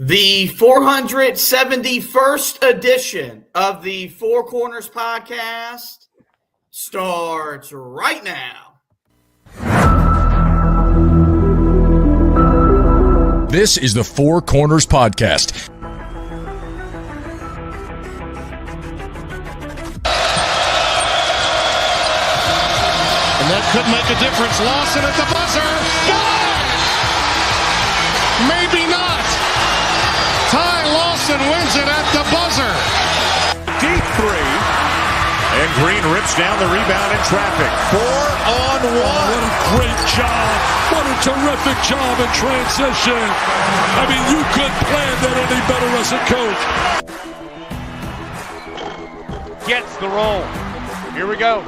The 471st edition of the Four Corners podcast starts right now. This is the Four Corners podcast. And that could make a difference. Lawson at the buzzer. Good! Maybe not. Ty Lawson wins it at the buzzer. Deep three. And Green rips down the rebound in traffic. 4-on-1. What a great job. What a terrific job in transition. I mean, you couldn't plan that any better as a coach. Gets the roll. Here we go.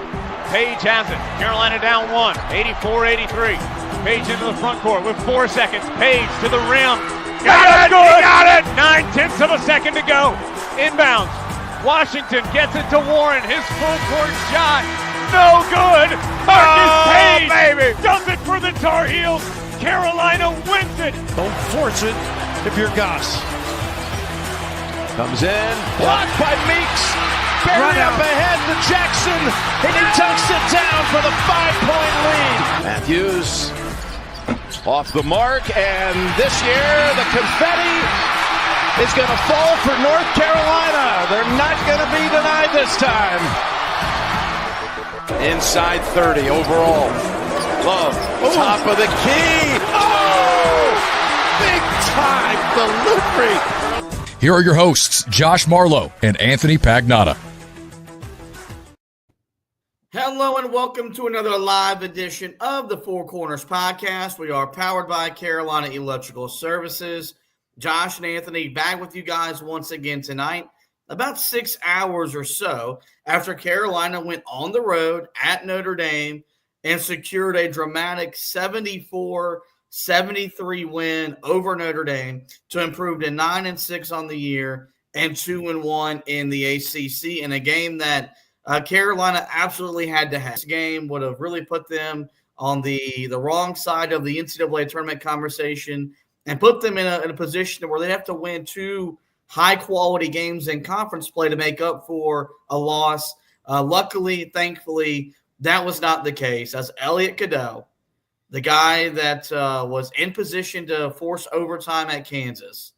Page has it. Carolina down one. 84-83. Page into the front court with 4 seconds. Page to the rim. Got it! 9/10 of a second to go. Inbounds. Washington gets it to Warren. His full court shot. No good. Marcus Page does it for the Tar Heels. Carolina wins it. Don't force it if you're Goss. Comes in. Blocked by Meeks. Buried up ahead to Jackson. And he tucks it down for the 5-point lead. Matthews off the mark. And this year, the confetti is going to fall for North Carolina. They're not going to be denied this time. Inside 30 overall. Love, top of the key. Oh! Big time delivery. Here are your hosts, Josh Marlowe and Anthony Pagnotta. Hello and welcome to another live edition of the Four Corners podcast. We are powered by Carolina Electrical Services. Josh and Anthony back with you guys once again tonight, about 6 hours or so after Carolina went on the road at Notre Dame and secured a dramatic 74-73 win over Notre Dame to improve to 9-6 on the year and 2-1 in the ACC in a game that Carolina absolutely had to have. This game would have really put them on the wrong side of the NCAA tournament conversation and put them in a position where they have to win 2 high-quality games in conference play to make up for a loss. Luckily, thankfully, that was not the case, as Elliot Cadeau, the guy that was in position to force overtime at Kansas,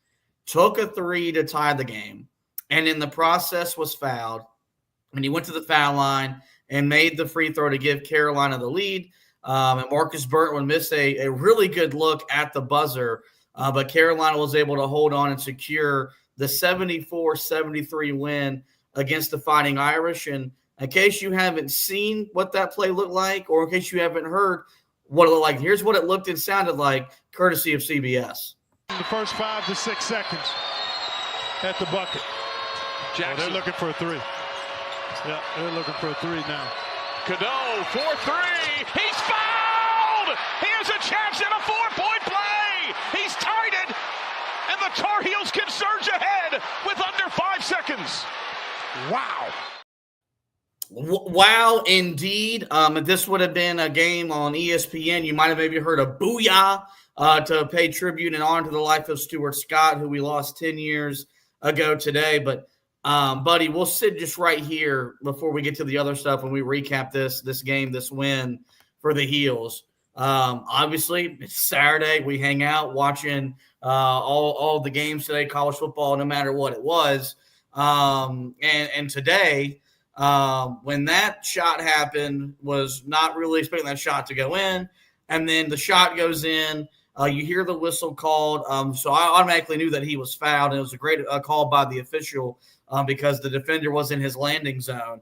took a 3 to tie the game, and in the process was fouled. And he went to the foul line and made the free throw to give Carolina the lead. And Marcus Burton would miss a really good look at the buzzer, but Carolina was able to hold on and secure the 74-73 win against the Fighting Irish. And in case you haven't seen what that play looked like, or in case you haven't heard what it looked like, here's what it looked and sounded like, courtesy of CBS. The first 5 to 6 seconds at the bucket. Jackson. They're looking for a 3. Yeah, they're looking for a 3 now. Cadeau for 3. He's fouled. Here's a chance at a 4-point play. He's tied it. And the Tar Heels can surge ahead with under 5 seconds. Wow. Wow, indeed. If this would have been a game on ESPN, you might have maybe heard a booyah to pay tribute and honor to the life of Stuart Scott, who we lost 10 years ago today. But buddy, we'll sit just right here before we get to the other stuff when we recap this game, this win for the Heels. Obviously, it's Saturday. We hang out watching all the games today, college football, no matter what it was. And today, when that shot happened, was not really expecting that shot to go in. And then the shot goes in. You hear the whistle called. So I automatically knew that he was fouled. And it was a great call by the official. Because the defender was in his landing zone.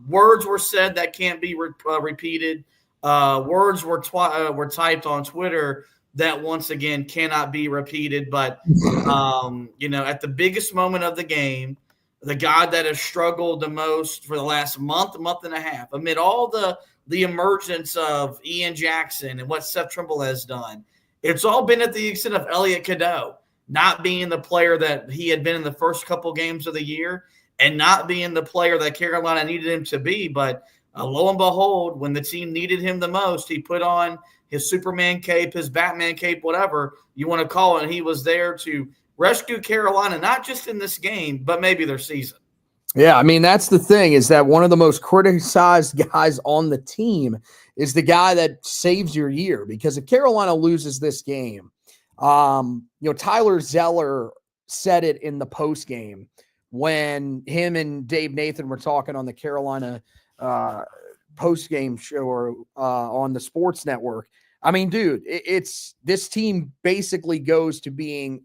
Words were said that can't be repeated. Words were typed on Twitter that, once again, cannot be repeated. But, at the biggest moment of the game, the guy that has struggled the most for the last month and a half, amid all the emergence of Ian Jackson and what Seth Trimble has done, it's all been at the extent of Elliot Cadeau not being the player that he had been in the first couple games of the year and not being the player that Carolina needed him to be. But lo and behold, when the team needed him the most, he put on his Superman cape, his Batman cape, whatever you want to call it, and he was there to rescue Carolina, not just in this game, but maybe their season. Yeah, I mean, that's the thing, is that one of the most criticized guys on the team is the guy that saves your year. Because if Carolina loses this game, Tyler Zeller said it in the post game when him and Dave Nathan were talking on the Carolina post game show or on the sports network. I mean, dude, it's this team basically goes to being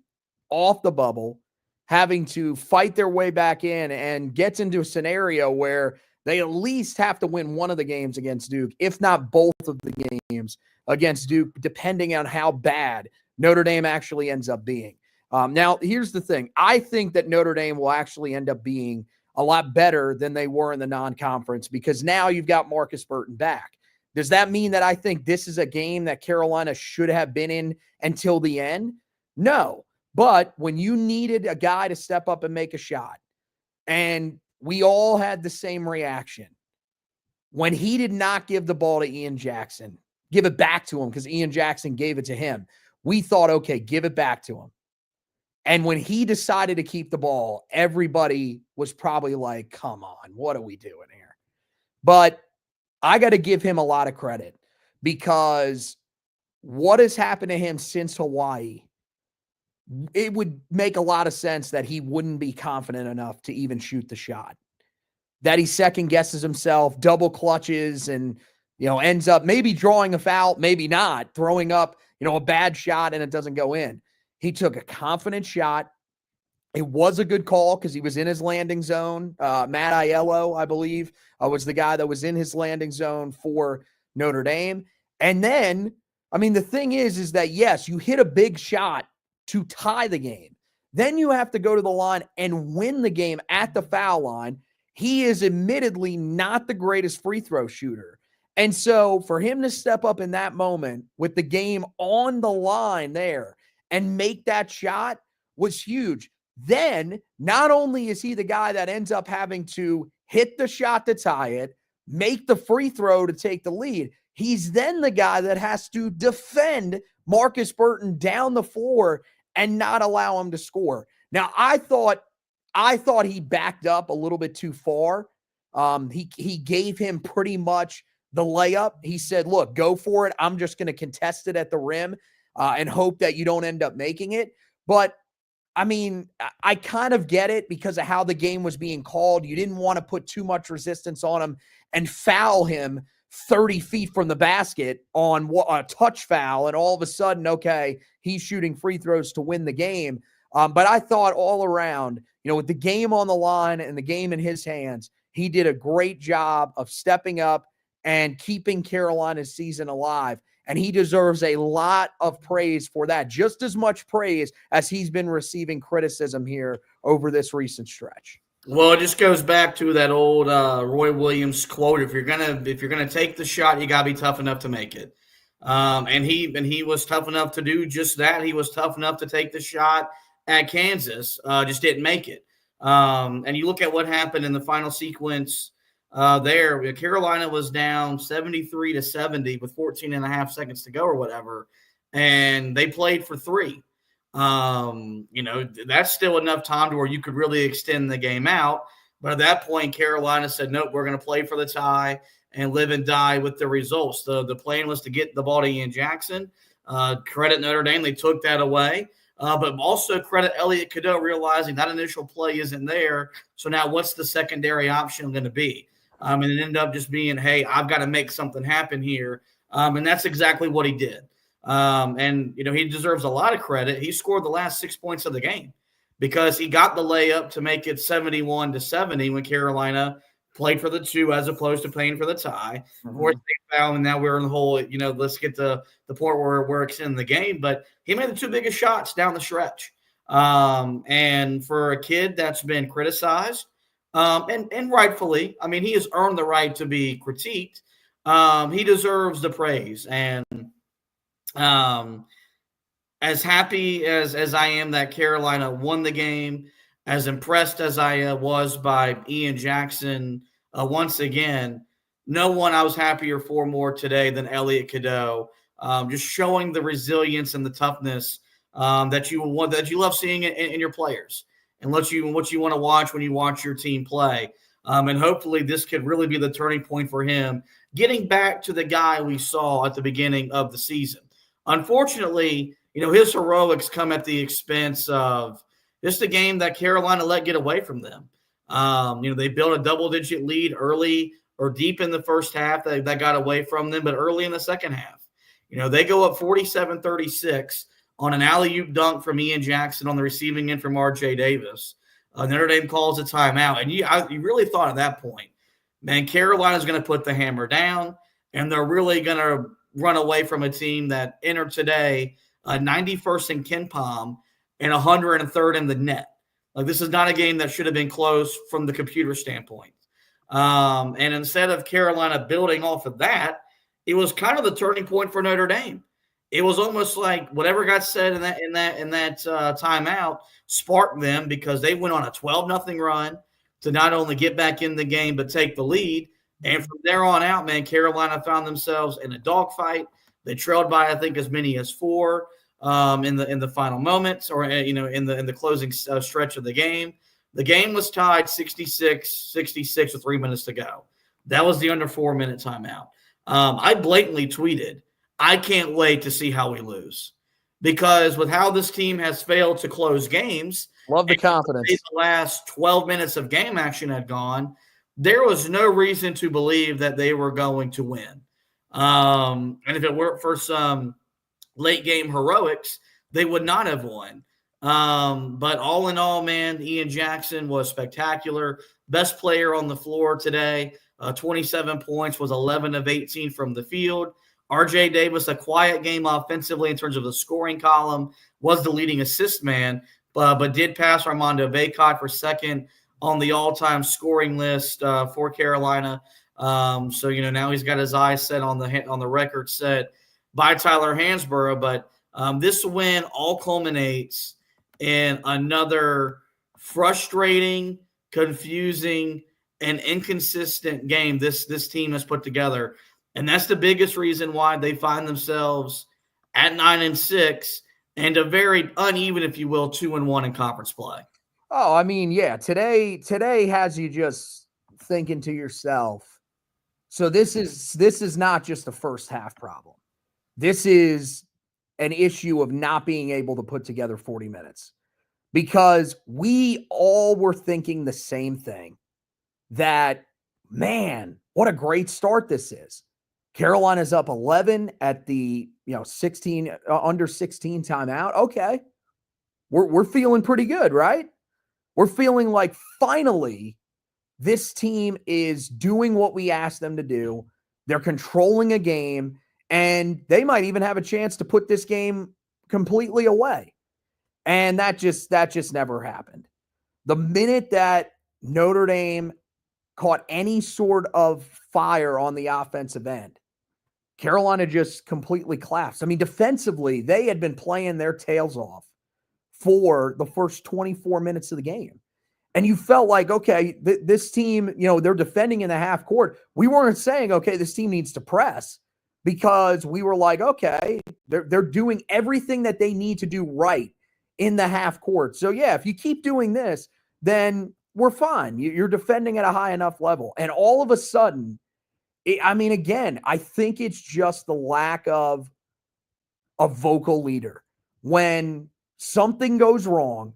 off the bubble, having to fight their way back in, and gets into a scenario where they at least have to win one of the games against Duke, if not both of the games against Duke, depending on how bad Notre Dame actually ends up being. Now, here's the thing. I think that Notre Dame will actually end up being a lot better than they were in the non-conference, because now you've got Marcus Burton back. Does that mean that I think this is a game that Carolina should have been in until the end? No. But when you needed a guy to step up and make a shot, and we all had the same reaction, when he did not give the ball to Ian Jackson, give it back to him because Ian Jackson gave it to him, we thought, okay, give it back to him. And when he decided to keep the ball, everybody was probably like, come on, what are we doing here? But I got to give him a lot of credit, because what has happened to him since Hawaii, it would make a lot of sense that he wouldn't be confident enough to even shoot the shot, that he second guesses himself, double clutches, and, ends up maybe drawing a foul, maybe not, throwing up, a bad shot and it doesn't go in. He took a confident shot. It was a good call because he was in his landing zone. Matt Aiello, I believe, was the guy that was in his landing zone for Notre Dame. And then, I mean, the thing is that, yes, you hit a big shot to tie the game. Then you have to go to the line and win the game at the foul line. He is admittedly not the greatest free throw shooter. And so for him to step up in that moment with the game on the line there and make that shot was huge. Then not only is he the guy that ends up having to hit the shot to tie it, make the free throw to take the lead, he's then the guy that has to defend Marcus Burton down the floor and not allow him to score. Now, I thought he backed up a little bit too far. He gave him pretty much the layup. He said, look, go for it. I'm just going to contest it at the rim and hope that you don't end up making it. But I mean, I kind of get it because of how the game was being called. You didn't want to put too much resistance on him and foul him 30 feet from the basket on a touch foul. And all of a sudden, okay, he's shooting free throws to win the game. But I thought all around, with the game on the line and the game in his hands, he did a great job of stepping up and keeping Carolina's season alive. And he deserves a lot of praise for that, just as much praise as he's been receiving criticism here over this recent stretch. Well, it just goes back to that old Roy Williams quote: "If you're gonna take the shot, you gotta be tough enough to make it." And he was tough enough to do just that. He was tough enough to take the shot at Kansas, just didn't make it. And you look at what happened in the final sequence. There, Carolina was down 73-70 with 14 and a half seconds to go or whatever, and they played for 3. That's still enough time to where you could really extend the game out. But at that point, Carolina said, nope, we're going to play for the tie and live and die with the results. The plan was to get the ball to Ian Jackson. Credit Notre Dame, they took that away. But also credit Elliot Cadeau realizing that initial play isn't there. So now what's the secondary option going to be? And it ended up just being, hey, I've got to make something happen here. And that's exactly what he did. He deserves a lot of credit. He scored the last 6 points of the game because he got the layup to make it 71-70 when Carolina played for the 2 as opposed to playing for the tie. Of course, they found, and now we're in the whole, let's get to the point where we're extending the game. But he made the 2 biggest shots down the stretch. And for a kid that's been criticized, and rightfully, I mean, he has earned the right to be critiqued. He deserves the praise. And as happy as I am that Carolina won the game, as impressed as I was by Ian Jackson once again, no one I was happier for more today than Elliot Cadeau, just showing the resilience and the toughness that you love seeing in your players, and what you want to watch when you watch your team play. And hopefully this could really be the turning point for him, getting back to the guy we saw at the beginning of the season. Unfortunately, his heroics come at the expense of just a game that Carolina let get away from them. They built a double-digit lead early or deep in the first half that got away from them, but early in the second half, they go up 47-36 on an alley-oop dunk from Ian Jackson on the receiving end from R.J. Davis. Notre Dame calls a timeout, and you really thought at that point, man, Carolina's going to put the hammer down, and they're really going to run away from a team that entered today 91st in KenPom and 103rd in the net. Like, this is not a game that should have been close from the computer standpoint. And instead of Carolina building off of that, it was kind of the turning point for Notre Dame. It was almost like whatever got said in that timeout sparked them, because they went on a 12-0 run to not only get back in the game but take the lead. And from there on out, man, Carolina found themselves in a dogfight. They trailed by, I think, as many as 4 in the final moments, or in the closing stretch of the game. The game was tied 66-66 with 3 minutes to go. That was the under 4-minute timeout. I blatantly tweeted, I can't wait to see how we lose, because with how this team has failed to close games, love the confidence. The last 12 minutes of game action had gone, there was no reason to believe that they were going to win. And if it weren't for some late game heroics, they would not have won. But all in all, man, Ian Jackson was spectacular. Best player on the floor today. 27 points, was 11 of 18 from the field. R.J. Davis, a quiet game offensively in terms of the scoring column, was the leading assist man, but did pass Armando Bacot for second on the all-time scoring list for Carolina. So now he's got his eyes set on the record set by Tyler Hansborough. But this win all culminates in another frustrating, confusing, and inconsistent game this team has put together. And that's the biggest reason why they find themselves at 9-6 and a very uneven, if you will, 2-1 in conference play. Oh, I mean, yeah, today has you just thinking to yourself, so this is not just a first half problem. This is an issue of not being able to put together 40 minutes, because we all were thinking the same thing, that, man, what a great start this is. Carolina's up 11 at the 16 under 16 timeout. Okay, we're feeling pretty good, right? We're feeling like finally this team is doing what we asked them to do. They're controlling a game, and they might even have a chance to put this game completely away. And that just never happened. The minute that Notre Dame caught any sort of fire on the offensive end, Carolina just completely collapsed. I mean, defensively, they had been playing their tails off for the first 24 minutes of the game. And you felt like, okay, this team, they're defending in the half court. We weren't saying, okay, this team needs to press, because we were like, okay, they're doing everything that they need to do right in the half court. So, yeah, if you keep doing this, then we're fine. You're defending at a high enough level. And all of a sudden, again, I think it's just the lack of a vocal leader. When something goes wrong,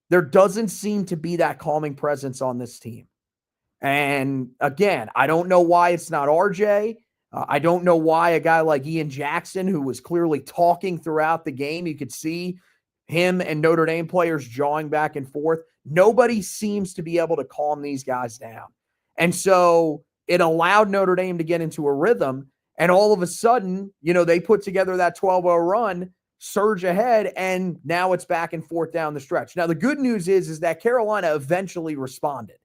there doesn't seem to be that calming presence on this team. And again, I don't know why it's not RJ. I don't know why a guy like Ian Jackson, who was clearly talking throughout the game, you could see him and Notre Dame players jawing back and forth. Nobody seems to be able to calm these guys down. And so it allowed Notre Dame to get into a rhythm. And all of a sudden, they put together that 12-0 run, surge ahead, and now it's back and forth down the stretch. Now, the good news is that Carolina eventually responded,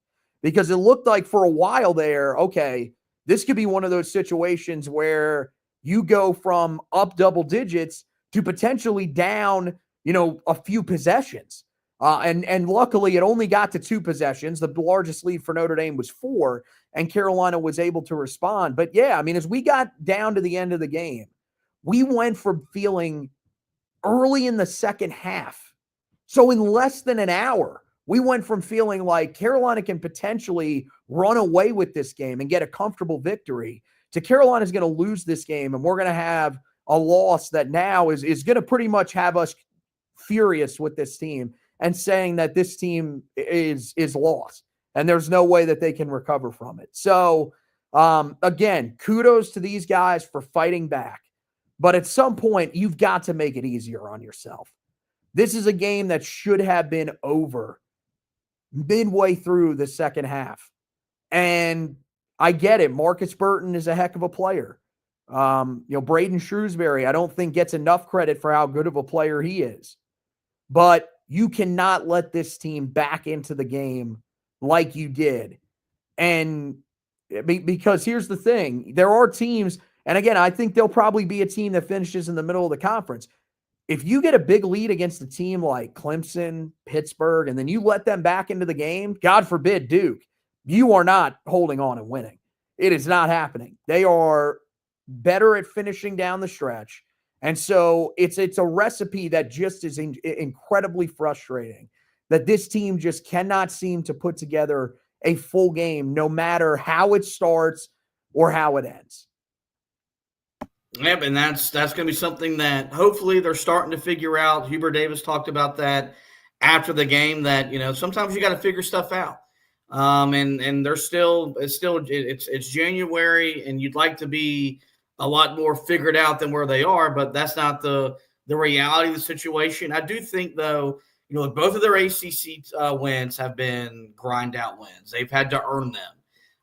because it looked like for a while there, okay, this could be one of those situations where you go from up double digits to potentially down, a few possessions. And luckily it only got to 2 possessions. The largest lead for Notre Dame was 4, and Carolina was able to respond. But yeah, as we got down to the end of the game, we went from feeling early in the second half. So in less than an hour, we went from feeling like Carolina can potentially run away with this game and get a comfortable victory to Carolina's going to lose this game, and we're going to have a loss that now is going to pretty much have us furious with this team and saying that this team is lost and there's no way that they can recover from it. So, again, kudos to these guys for fighting back. But at some point, you've got to make it easier on yourself. This is a game that should have been over midway through the second half. And I get it. Marcus Burton is a heck of a player. Braden Shrewsbury, I don't think gets enough credit for how good of a player he is. But you cannot let this team back into the game like you did. And because here's the thing, there are teams, and again, I think there'll probably be a team that finishes in the middle of the conference. If you get a big lead against a team like Clemson, Pittsburgh, and then you let them back into the game, God forbid Duke, you are not holding on and winning. It is not happening. They are better at finishing down the stretch. And so it's a recipe that just is incredibly frustrating, that this team just cannot seem to put together a full game, no matter how it starts or how it ends. Yep, and that's going to be something that hopefully they're starting to figure out. Hubert Davis talked about that after the game, that sometimes you got to figure stuff out. And they're it's January, and you'd like to be a lot more figured out than where they are, but that's not the reality of the situation. I do think, though, both of their ACC wins have been grind out wins. They've had to earn them.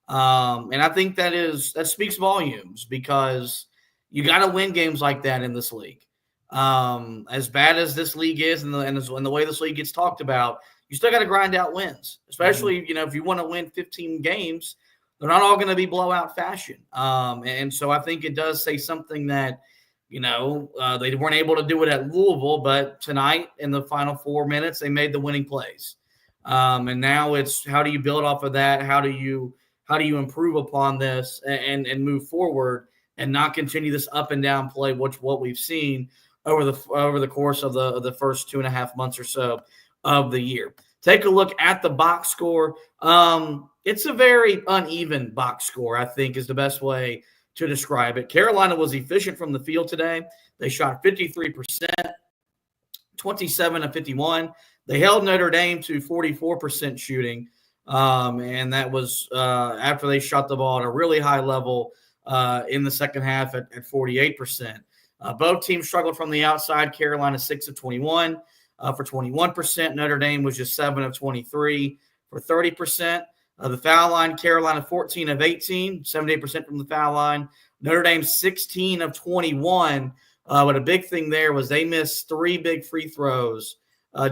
And I think that speaks volumes, because you got to win games like that in this league. As bad as this league is, and the way this league gets talked about, you still got to grind out wins, especially, if you want to win 15 games, they're not all going to be blowout fashion. And so I think it does say something that, they weren't able to do it at Louisville, but tonight in the final 4 minutes, they made the winning plays. And now it's, how do you build off of that? How do you improve upon this and move forward and not continue this up and down play, what we've seen over the course of the first 2.5 months or so of the year. Take a look at the box score. It's a very uneven box score, I think, is the best way to describe it. Carolina was efficient from the field today. They shot 53%, 27 of 51. They held Notre Dame to 44% shooting, and that was after they shot the ball at a really high level in the second half at 48%. Both teams struggled from the outside. Carolina 6 of 21 for 21%. Notre Dame was just 7 of 23 for 30%. The foul line, Carolina 14 of 18, 78% from the foul line. Notre Dame 16 of 21. But a big thing there was they missed 3 big free throws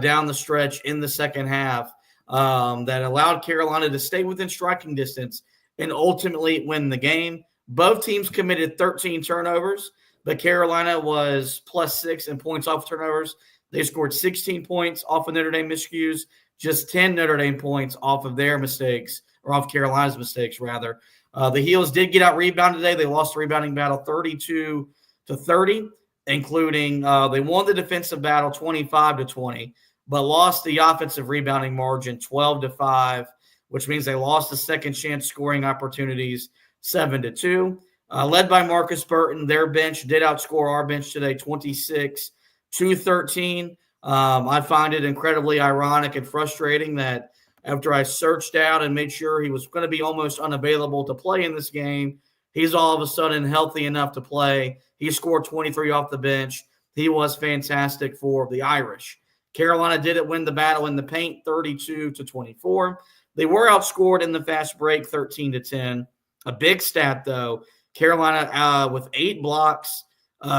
down the stretch in the second half that allowed Carolina to stay within striking distance and ultimately win the game. Both teams committed 13 turnovers, but Carolina was +6 in points off turnovers. They scored 16 points off of Notre Dame miscues, just 10 Notre Dame points off of their mistakes, or off Carolina's mistakes, rather. The Heels did get out rebounded today. They lost the rebounding battle 32-30, including they won the defensive battle 25-20, but lost the offensive rebounding margin 12-5, which means they lost the second chance scoring opportunities 7-2. Led by Marcus Burton, their bench did outscore our bench today 26-13. I find it incredibly ironic and frustrating that after I searched out and made sure he was going to be almost unavailable to play in this game, he's all of a sudden healthy enough to play. He scored 23 off the bench. He was fantastic for the Irish. Carolina did win the battle in the paint 32-24. They were outscored in the fast break 13-10. A big stat, though, Carolina with 8 blocks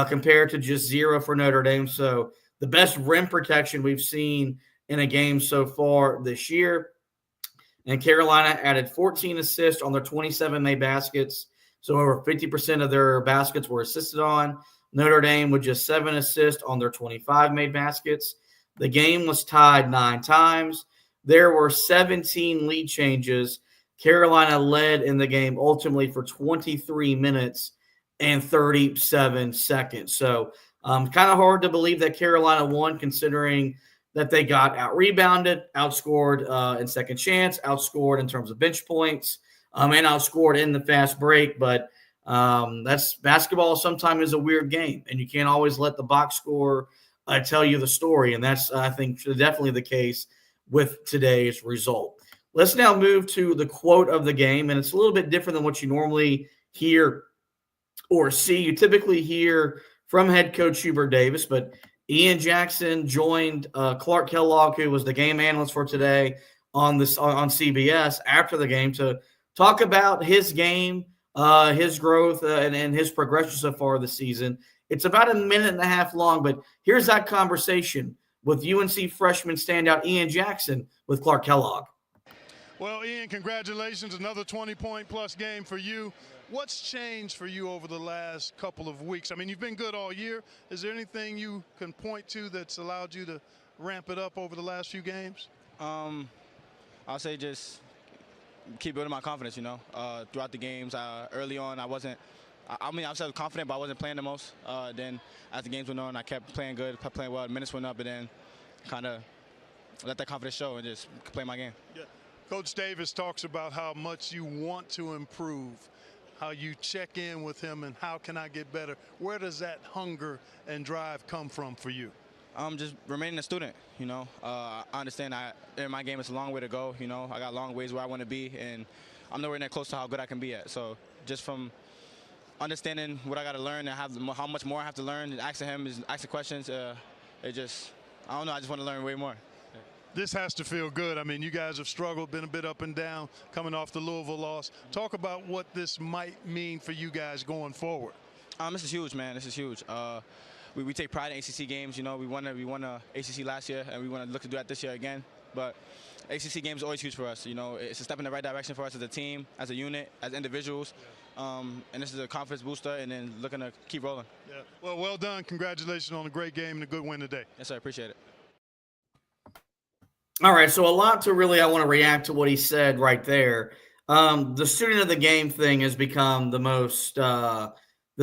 compared to just 0 for Notre Dame. So the best rim protection we've seen in a game so far this year. And Carolina added 14 assists on their 27 made baskets. So over 50% of their baskets were assisted on. Notre Dame with just 7 assists on their 25 made baskets. The game was tied 9 times. There were 17 lead changes. Carolina led in the game ultimately for 23 minutes and 37 seconds. So Kind of hard to believe that Carolina won, considering that they got out-rebounded, outscored in second chance, outscored in terms of bench points, and outscored in the fast break. But that's basketball. Sometimes is a weird game, and you can't always let the box score tell you the story. And that's, I think, definitely the case with today's result. Let's now move to the quote of the game, and it's a little bit different than what you normally hear or see. You typically hear from head coach Hubert Davis, but Ian Jackson joined Clark Kellogg, who was the game analyst for today on CBS after the game, to talk about his game, his growth, and his progression so far this season. It's about a minute and a half long, but here's that conversation with UNC freshman standout Ian Jackson with Clark Kellogg. Well, Ian, congratulations. Another 20-point-plus game for you. What's changed for you over the last couple of weeks? I mean, you've been good all year. Is there anything you can point to that's allowed you to ramp it up over the last few games? I'll say just keep building my confidence, throughout the games. Early on, I was confident, but I wasn't playing the most. Then as the games went on, I kept playing good, kept playing well. Minutes went up, and then kind of let that confidence show and just play my game. Yeah. Coach Davis talks about how much you want to improve, how you check in with him, and how can I get better. Where does that hunger and drive come from for you? Just remaining a student, I understand in my game it's a long way to go, I got long ways where I want to be, and I'm nowhere near close to how good I can be at. So just from understanding what I got to learn and how much more I have to learn, and asking him, asking questions, I just want to learn way more. This has to feel good. I mean, you guys have struggled, been a bit up and down, coming off the Louisville loss. Talk about what this might mean for you guys going forward. This is huge, man. This is huge. We take pride in ACC games. We won ACC last year, and we want to look to do that this year again. But ACC games are always huge for us. It's a step in the right direction for us as a team, as a unit, as individuals. And this is a confidence booster, and then looking to keep rolling. Yeah. Well done. Congratulations on a great game and a good win today. Yes, sir. Appreciate it. All right, so a lot to really, I want to react to what he said right there. The student of the game thing has become the most, the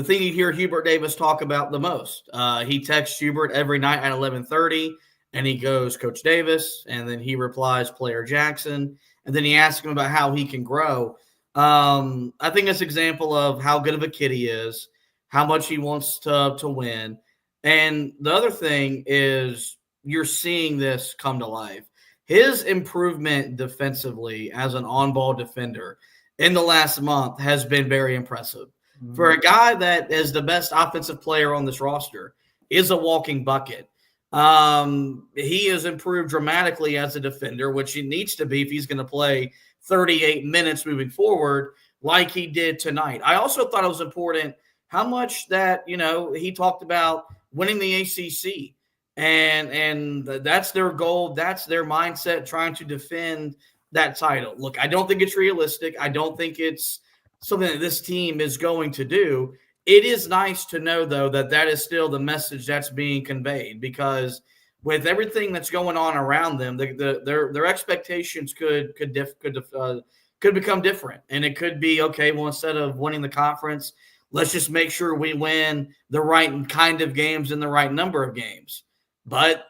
thing you hear Hubert Davis talk about the most. He texts Hubert every night at 11:30, and he goes, Coach Davis, and then he replies, Player Jackson, and then he asks him about how he can grow. I think it's an example of how good of a kid he is, how much he wants to win. And the other thing is you're seeing this come to life. His improvement defensively as an on-ball defender in the last month has been very impressive. Mm-hmm. For a guy that is the best offensive player on this roster, is a walking bucket. He has improved dramatically as a defender, which he needs to be if he's going to play 38 minutes moving forward like he did tonight. I also thought it was important how much that, he talked about winning the ACC. And that's their goal. That's their mindset, trying to defend that title. Look, I don't think it's realistic. I don't think it's something that this team is going to do. It is nice to know, though, that is still the message that's being conveyed, because with everything that's going on around them, their expectations could become different. And it could be, okay, well, instead of winning the conference, let's just make sure we win the right kind of games and the right number of games. But,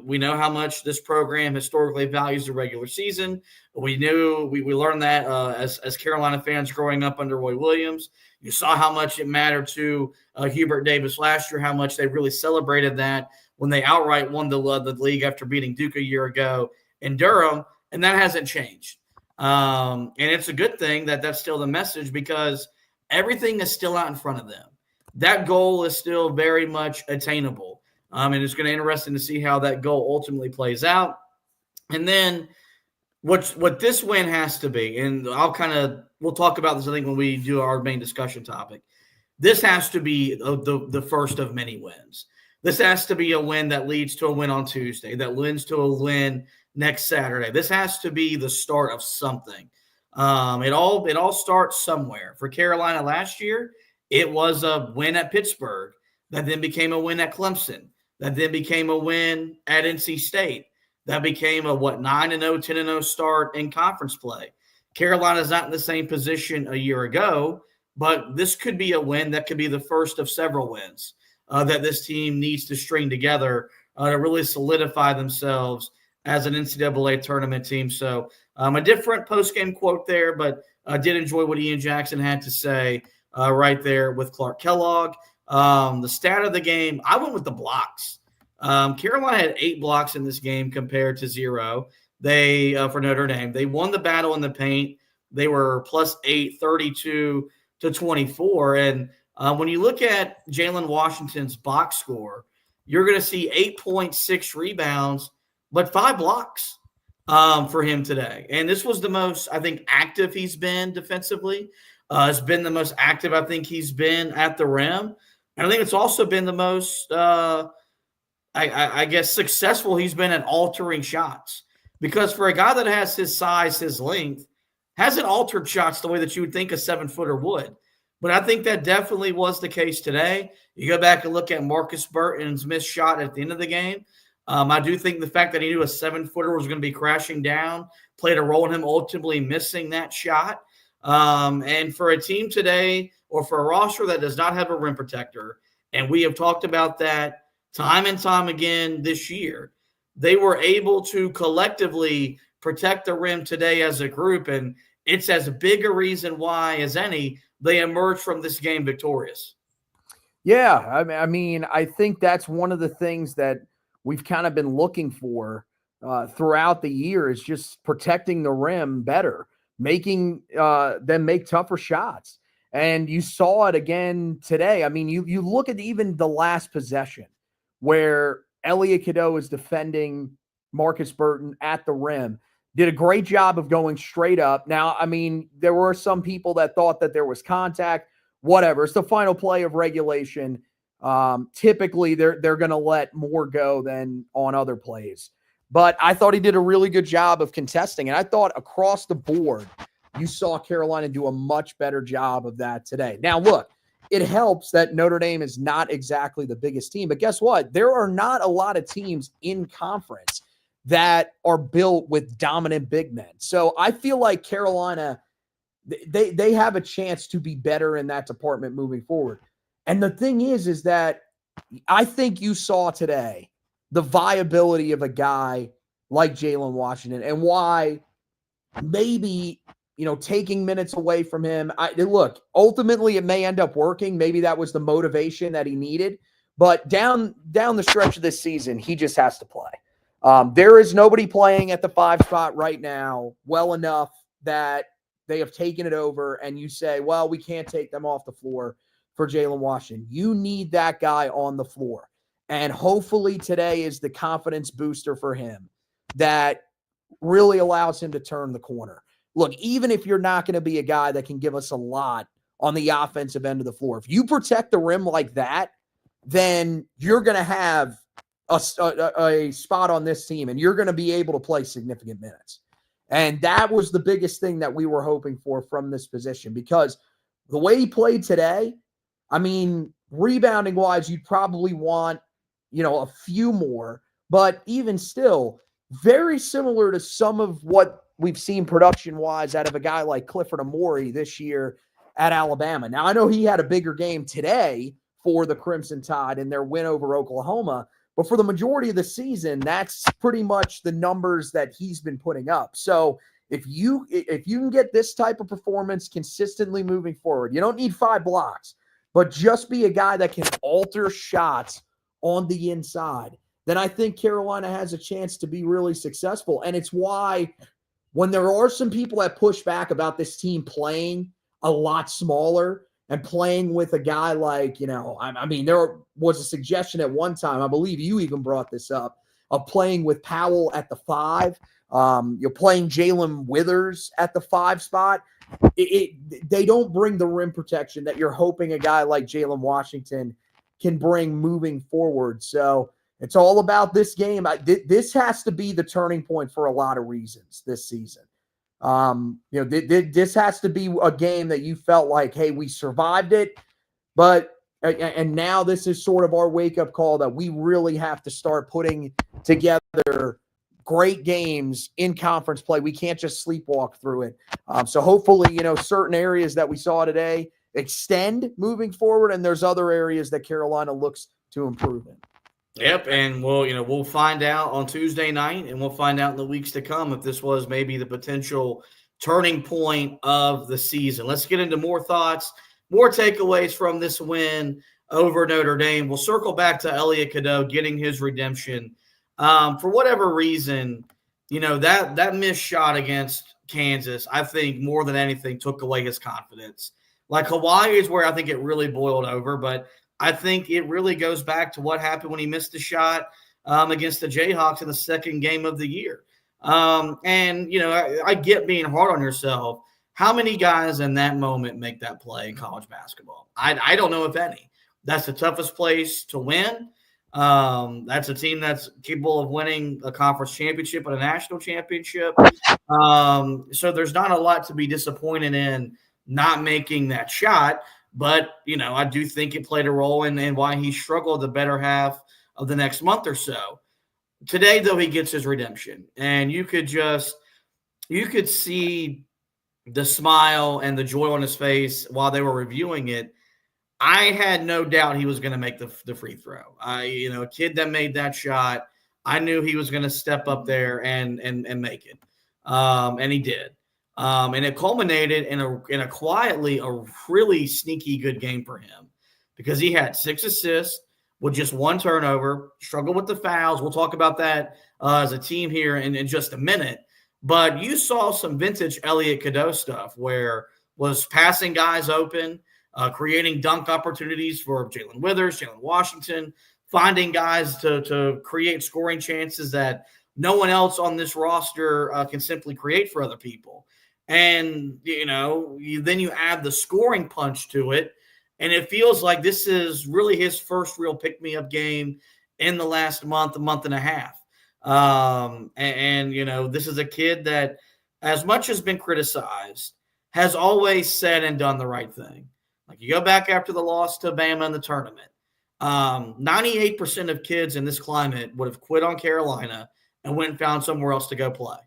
we know how much this program historically values the regular season. We learned that as Carolina fans growing up under Roy Williams. You saw how much it mattered to Hubert Davis last year, how much they really celebrated that when they outright won the league after beating Duke a year ago in Durham, and that hasn't changed. And it's a good thing that that's still the message, because everything is still out in front of them. That goal is still very much attainable. And it's going to be interesting to see how that goal ultimately plays out. And then what this win has to be, and we'll talk about this, I think, when we do our main discussion topic. This has to be the first of many wins. This has to be a win that leads to a win on Tuesday, that leads to a win next Saturday. This has to be the start of something. It all starts somewhere. For Carolina last year, it was a win at Pittsburgh that then became a win at Clemson, that then became a win at NC State, that became a 9-0, 10-0 start in conference play. Carolina's not in the same position a year ago, but this could be a win that could be the first of several wins. that this team needs to string together to really solidify themselves as an NCAA tournament team. So a different post-game quote there, but I did enjoy what Ian Jackson had to say right there with Clark Kellogg. The stat of the game, I went with the blocks. Carolina had 8 blocks in this game compared to 0. They for Notre Dame. They won the battle in the paint. They were +8, 32-24. And when you look at Jalen Washington's box score, you're going to see 8.6 rebounds, but 5 blocks for him today. And this was the most, I think, active he's been defensively. It's been the most active I think he's been at the rim. And I think it's also been the most, I guess, successful he's been at altering shots. Because for a guy that has his size, his length, hasn't altered shots the way that you would think a 7-footer would. But I think that definitely was the case today. You go back and look at Marcus Burton's missed shot at the end of the game. I do think the fact that he knew a 7-footer was going to be crashing down played a role in him ultimately missing that shot. And for a team today, or for a roster that does not have a rim protector, and we have talked about that time and time again this year, they were able to collectively protect the rim today as a group, and it's as big a reason why as any they emerged from this game victorious. Yeah, I mean, I think that's one of the things that we've kind of been looking for throughout the year is just protecting the rim better, making them make tougher shots. And you saw it again today. I mean, you look at even the last possession where Elliot Cadeau is defending Marcus Burton at the rim. Did a great job of going straight up. Now, I mean, there were some people that thought that there was contact. Whatever. It's the final play of regulation. Typically, they're going to let more go than on other plays. But I thought he did a really good job of contesting. And I thought across the board, you saw Carolina do a much better job of that today. Now, look, it helps that Notre Dame is not exactly the biggest team. But guess what? There are not a lot of teams in conference that are built with dominant big men. So I feel like Carolina, they have a chance to be better in that department moving forward. And the thing is that I think you saw today the viability of a guy like Jalen Washington and why maybe, taking minutes away from him. Look, ultimately it may end up working. Maybe that was the motivation that he needed. But down the stretch of this season, he just has to play. There is nobody playing at the 5 spot right now well enough that they have taken it over and you say, well, we can't take them off the floor for Jalen Washington. You need that guy on the floor. And hopefully today is the confidence booster for him that really allows him to turn the corner. Look, even if you're not going to be a guy that can give us a lot on the offensive end of the floor, if you protect the rim like that, then you're going to have a spot on this team and you're going to be able to play significant minutes. And that was the biggest thing that we were hoping for from this position, because the way he played today, I mean, rebounding wise, you'd probably want, a few more, but even still very similar to some of what we've seen production wise out of a guy like Clifford Amore this year at Alabama. Now I know he had a bigger game today for the Crimson Tide in their win over Oklahoma, but for the majority of the season, that's pretty much the numbers that he's been putting up. So if you can get this type of performance consistently moving forward, you don't need 5 blocks, but just be a guy that can alter shots on the inside, then I think Carolina has a chance to be really successful. And it's why when there are some people that push back about this team playing a lot smaller and playing with a guy like, I mean, there was a suggestion at one time, I believe you even brought this up, of playing with Powell at the 5. You're playing Jalen Withers at the 5 spot. They don't bring the rim protection that you're hoping a guy like Jalen Washington can bring moving forward. So it's all about this game. This has to be the turning point for a lot of reasons this season. This has to be a game that you felt like, hey, we survived it, and now this is sort of our wake-up call that we really have to start putting together great games in conference play. We can't just sleepwalk through it. So hopefully, certain areas that we saw today extend moving forward, and there's other areas that Carolina looks to improve it. Yep, and we'll find out on Tuesday night, and we'll find out in the weeks to come if this was maybe the potential turning point of the season. Let's get into more thoughts, more takeaways from this win over Notre Dame. We'll circle back to Elliot Cadeau getting his redemption. For whatever reason, that missed shot against Kansas, I think more than anything took away his confidence. Like Hawaii is where I think it really boiled over, but I think it really goes back to what happened when he missed the shot against the Jayhawks in the second game of the year. I get being hard on yourself. How many guys in that moment make that play in college basketball? I don't know if any. That's the toughest place to win. That's a team that's capable of winning a conference championship and a national championship. So there's not a lot to be disappointed in not making that shot. But, I do think it played a role in why he struggled the better half of the next month or so. Today, though, he gets his redemption. And you could see the smile and the joy on his face while they were reviewing it. I had no doubt he was going to make the free throw. A kid that made that shot, I knew he was going to step up there and make it. And he did. And it culminated in a quietly a really sneaky good game for him because he had 6 assists with just 1 turnover, struggled with the fouls. We'll talk about that as a team here in just a minute. But you saw some vintage Elliot Cadeau stuff where was passing guys open, creating dunk opportunities for Jalen Withers, Jalen Washington, finding guys to create scoring chances that no one else on this roster can simply create for other people. And, then you add the scoring punch to it, and it feels like this is really his first real pick-me-up game in the last month, a month and a half. This is a kid that, as much as been criticized, has always said and done the right thing. Like you go back after the loss to Bama in the tournament, 98% of kids in this climate would have quit on Carolina and went and found somewhere else to go play.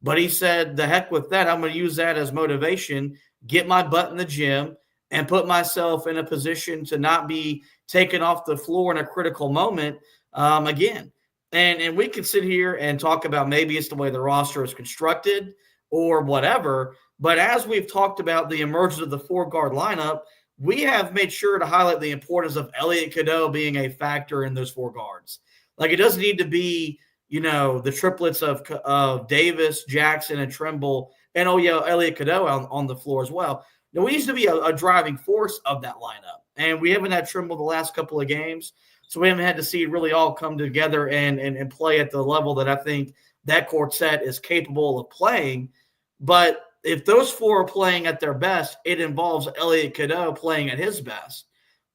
But he said, the heck with that. I'm going to use that as motivation, get my butt in the gym, and put myself in a position to not be taken off the floor in a critical moment again. And we could sit here and talk about maybe it's the way the roster is constructed or whatever. But as we've talked about the emergence of the 4-guard lineup, we have made sure to highlight the importance of Elliot Cadeau being a factor in those 4 guards. Like it doesn't need to be the triplets of Davis, Jackson, and Trimble, and Elliot Cadeau on the floor as well. Now, we used to be a driving force of that lineup, and we haven't had Trimble the last couple of games, so we haven't had to see it really all come together and play at the level that I think that quartet is capable of playing. But if those 4 are playing at their best, it involves Elliot Cadeau playing at his best.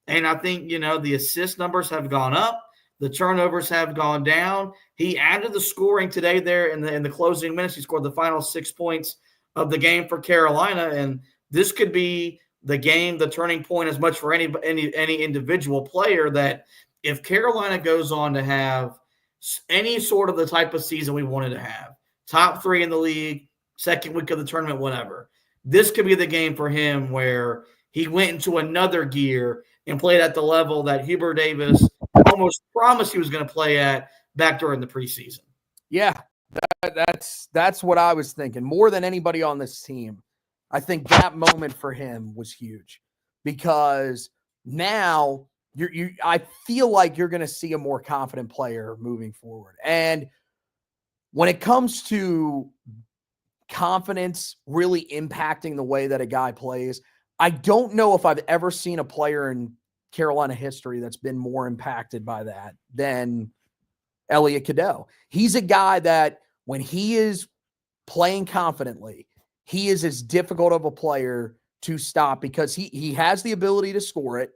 And I think, the assist numbers have gone up. The turnovers have gone down. He added the scoring today there in the closing minutes. He scored the final 6 points of the game for Carolina, and this could be the game, the turning point as much for any individual player that if Carolina goes on to have any sort of the type of season we wanted to have, top 3 in the league, second week of the tournament, whatever, this could be the game for him where he went into another gear and played at the level that Hubert Davis almost promised he was going to play at back during the preseason. Yeah, that's what I was thinking. More than anybody on this team, I think that moment for him was huge because now I feel like you're going to see a more confident player moving forward. And when it comes to confidence really impacting the way that a guy plays, I don't know if I've ever seen a player in Carolina history that's been more impacted by that than Elliot Cadeau. He's a guy that when he is playing confidently, he is as difficult of a player to stop because he has the ability to score it.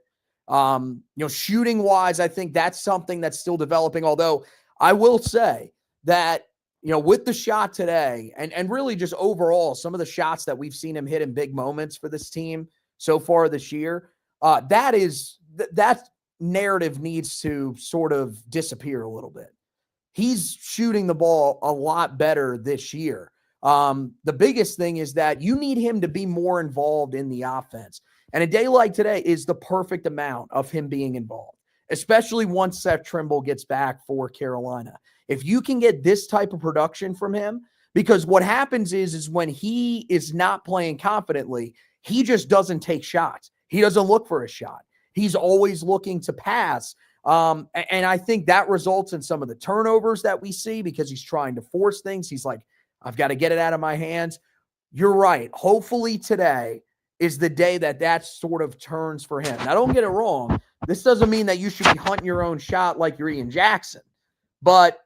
Shooting wise, I think that's something that's still developing. Although I will say that, with the shot today and really just overall, some of the shots that we've seen him hit in big moments for this team so far this year, that narrative needs to sort of disappear a little bit. He's shooting the ball a lot better this year. The biggest thing is that you need him to be more involved in the offense. And a day like today is the perfect amount of him being involved. especially once Seth Trimble gets back for Carolina. If you can get this type of production from him, because what happens is when he is not playing confidently, he just doesn't take shots. He doesn't look for a shot. He's always looking to pass. And I think that results in some of the turnovers that we see because he's trying to force things. He's like, I've got to get it out of my hands. You're right. Hopefully today is the day that sort of turns for him. Now, don't get it wrong. This doesn't mean that you should be hunting your own shot like you're Ian Jackson. But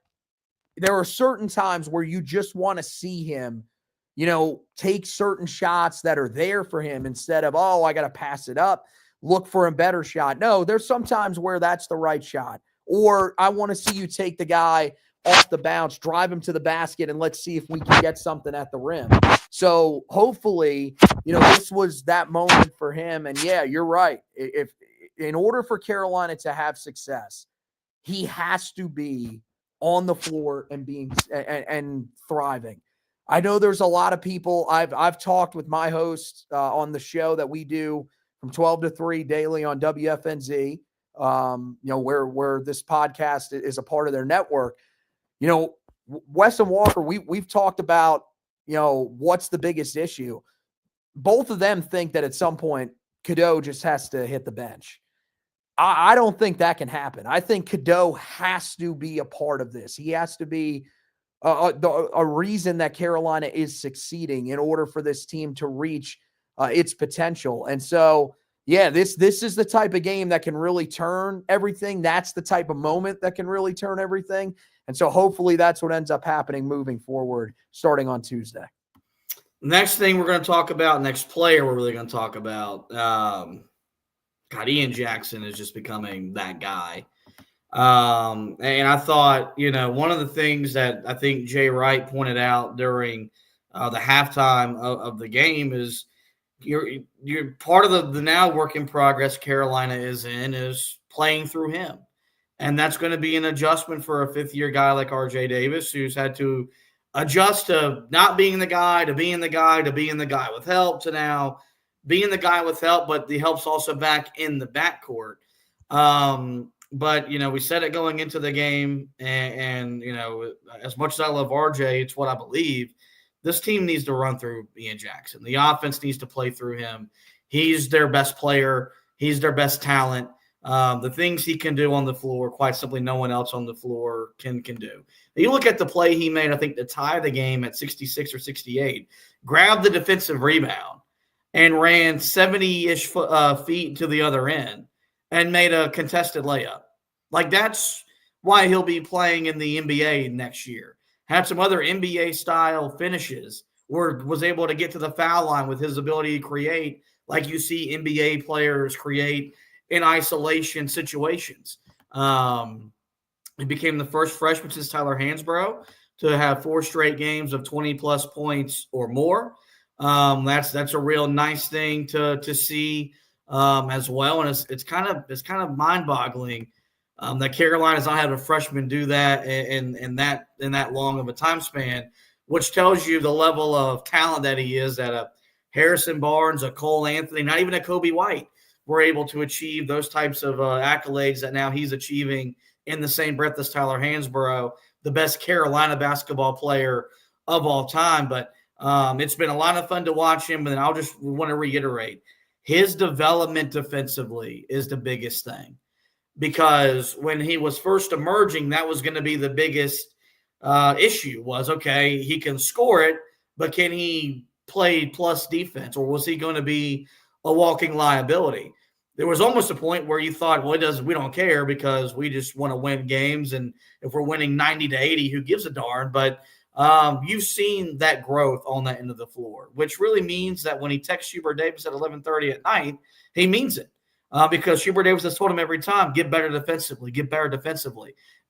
there are certain times where you just want to see him, take certain shots that are there for him instead of, I got to pass it up, look for a better shot. No, there's sometimes where that's the right shot. Or I want to see you take the guy off the bounce, drive him to the basket, and let's see if we can get something at the rim. So hopefully, this was that moment for him. And yeah, you're right. If in order for Carolina to have success, he has to be on the floor and being and thriving. I know there's a lot of people. I've talked with my host on the show that we do from 12 to 3 daily on WFNZ, where this podcast is a part of their network. Wes and Walker, we've talked about, what's the biggest issue. Both of them think that at some point Cadeau just has to hit the bench. I don't think that can happen. I think Cadeau has to be a part of this. He has to be a reason that Carolina is succeeding in order for this team to reach its potential. And so, yeah, this is the type of game that can really turn everything. That's the type of moment that can really turn everything. And so hopefully that's what ends up happening moving forward, starting on Tuesday. Next thing we're going to talk about, next player we're really going to talk about, Ian Jackson is just becoming that guy. And I thought, one of the things that I think Jay Wright pointed out during the halftime of the game is you're part of the now work in progress Carolina is in is playing through him. And that's going to be an adjustment for a fifth-year guy like R.J. Davis, who's had to adjust to not being the guy, to being the guy, to being the guy with help, to now being the guy with help, but the help's also back in the backcourt. But, we said it going into the game, and as much as I love RJ, it's what I believe. This team needs to run through Ian Jackson. The offense needs to play through him. He's their best player. He's their best talent. The things he can do on the floor, quite simply no one else on the floor can do. You look at the play he made, I think, to tie the game at 66 or 68, grabbed the defensive rebound and ran 70-ish feet to the other end and made a contested layup. Like, that's why he'll be playing in the NBA next year. Had some other NBA-style finishes where was able to get to the foul line with his ability to create like you see NBA players create in isolation situations. He became the first freshman since Tyler Hansbrough to have 4 straight games of 20-plus points or more. That's a real nice thing to see as well, and it's kind of mind-boggling that Carolina's not had a freshman do that in that long of a time span, which tells you the level of talent that he is. That a Harrison Barnes, a Cole Anthony, not even a Kobe White were able to achieve those types of accolades that now he's achieving in the same breath as Tyler Hansbrough, the best Carolina basketball player of all time. But it's been a lot of fun to watch him, and I'll just want to reiterate, his development defensively is the biggest thing. Because when he was first emerging, that was going to be the biggest issue was, okay, he can score it, but can he play plus defense, or was he going to be a walking liability? There was almost a point where you thought, well, we don't care because we just want to win games, and if we're winning 90-80, who gives a darn? But you've seen that growth on that end of the floor, which really means that when he texts Hubert Davis at 11:30 at night, he means it. Because Hubert Davis has told him every time, get better defensively.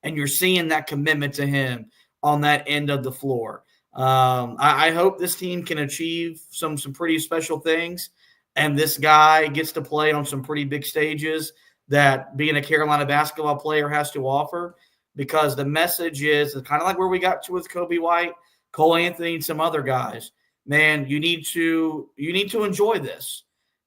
And you're seeing that commitment to him on that end of the floor. I hope this team can achieve some pretty special things, and this guy gets to play on some pretty big stages that being a Carolina basketball player has to offer, because the message is kind of like where we got to with Kobe White, Cole Anthony, and some other guys. Man, you need to enjoy this.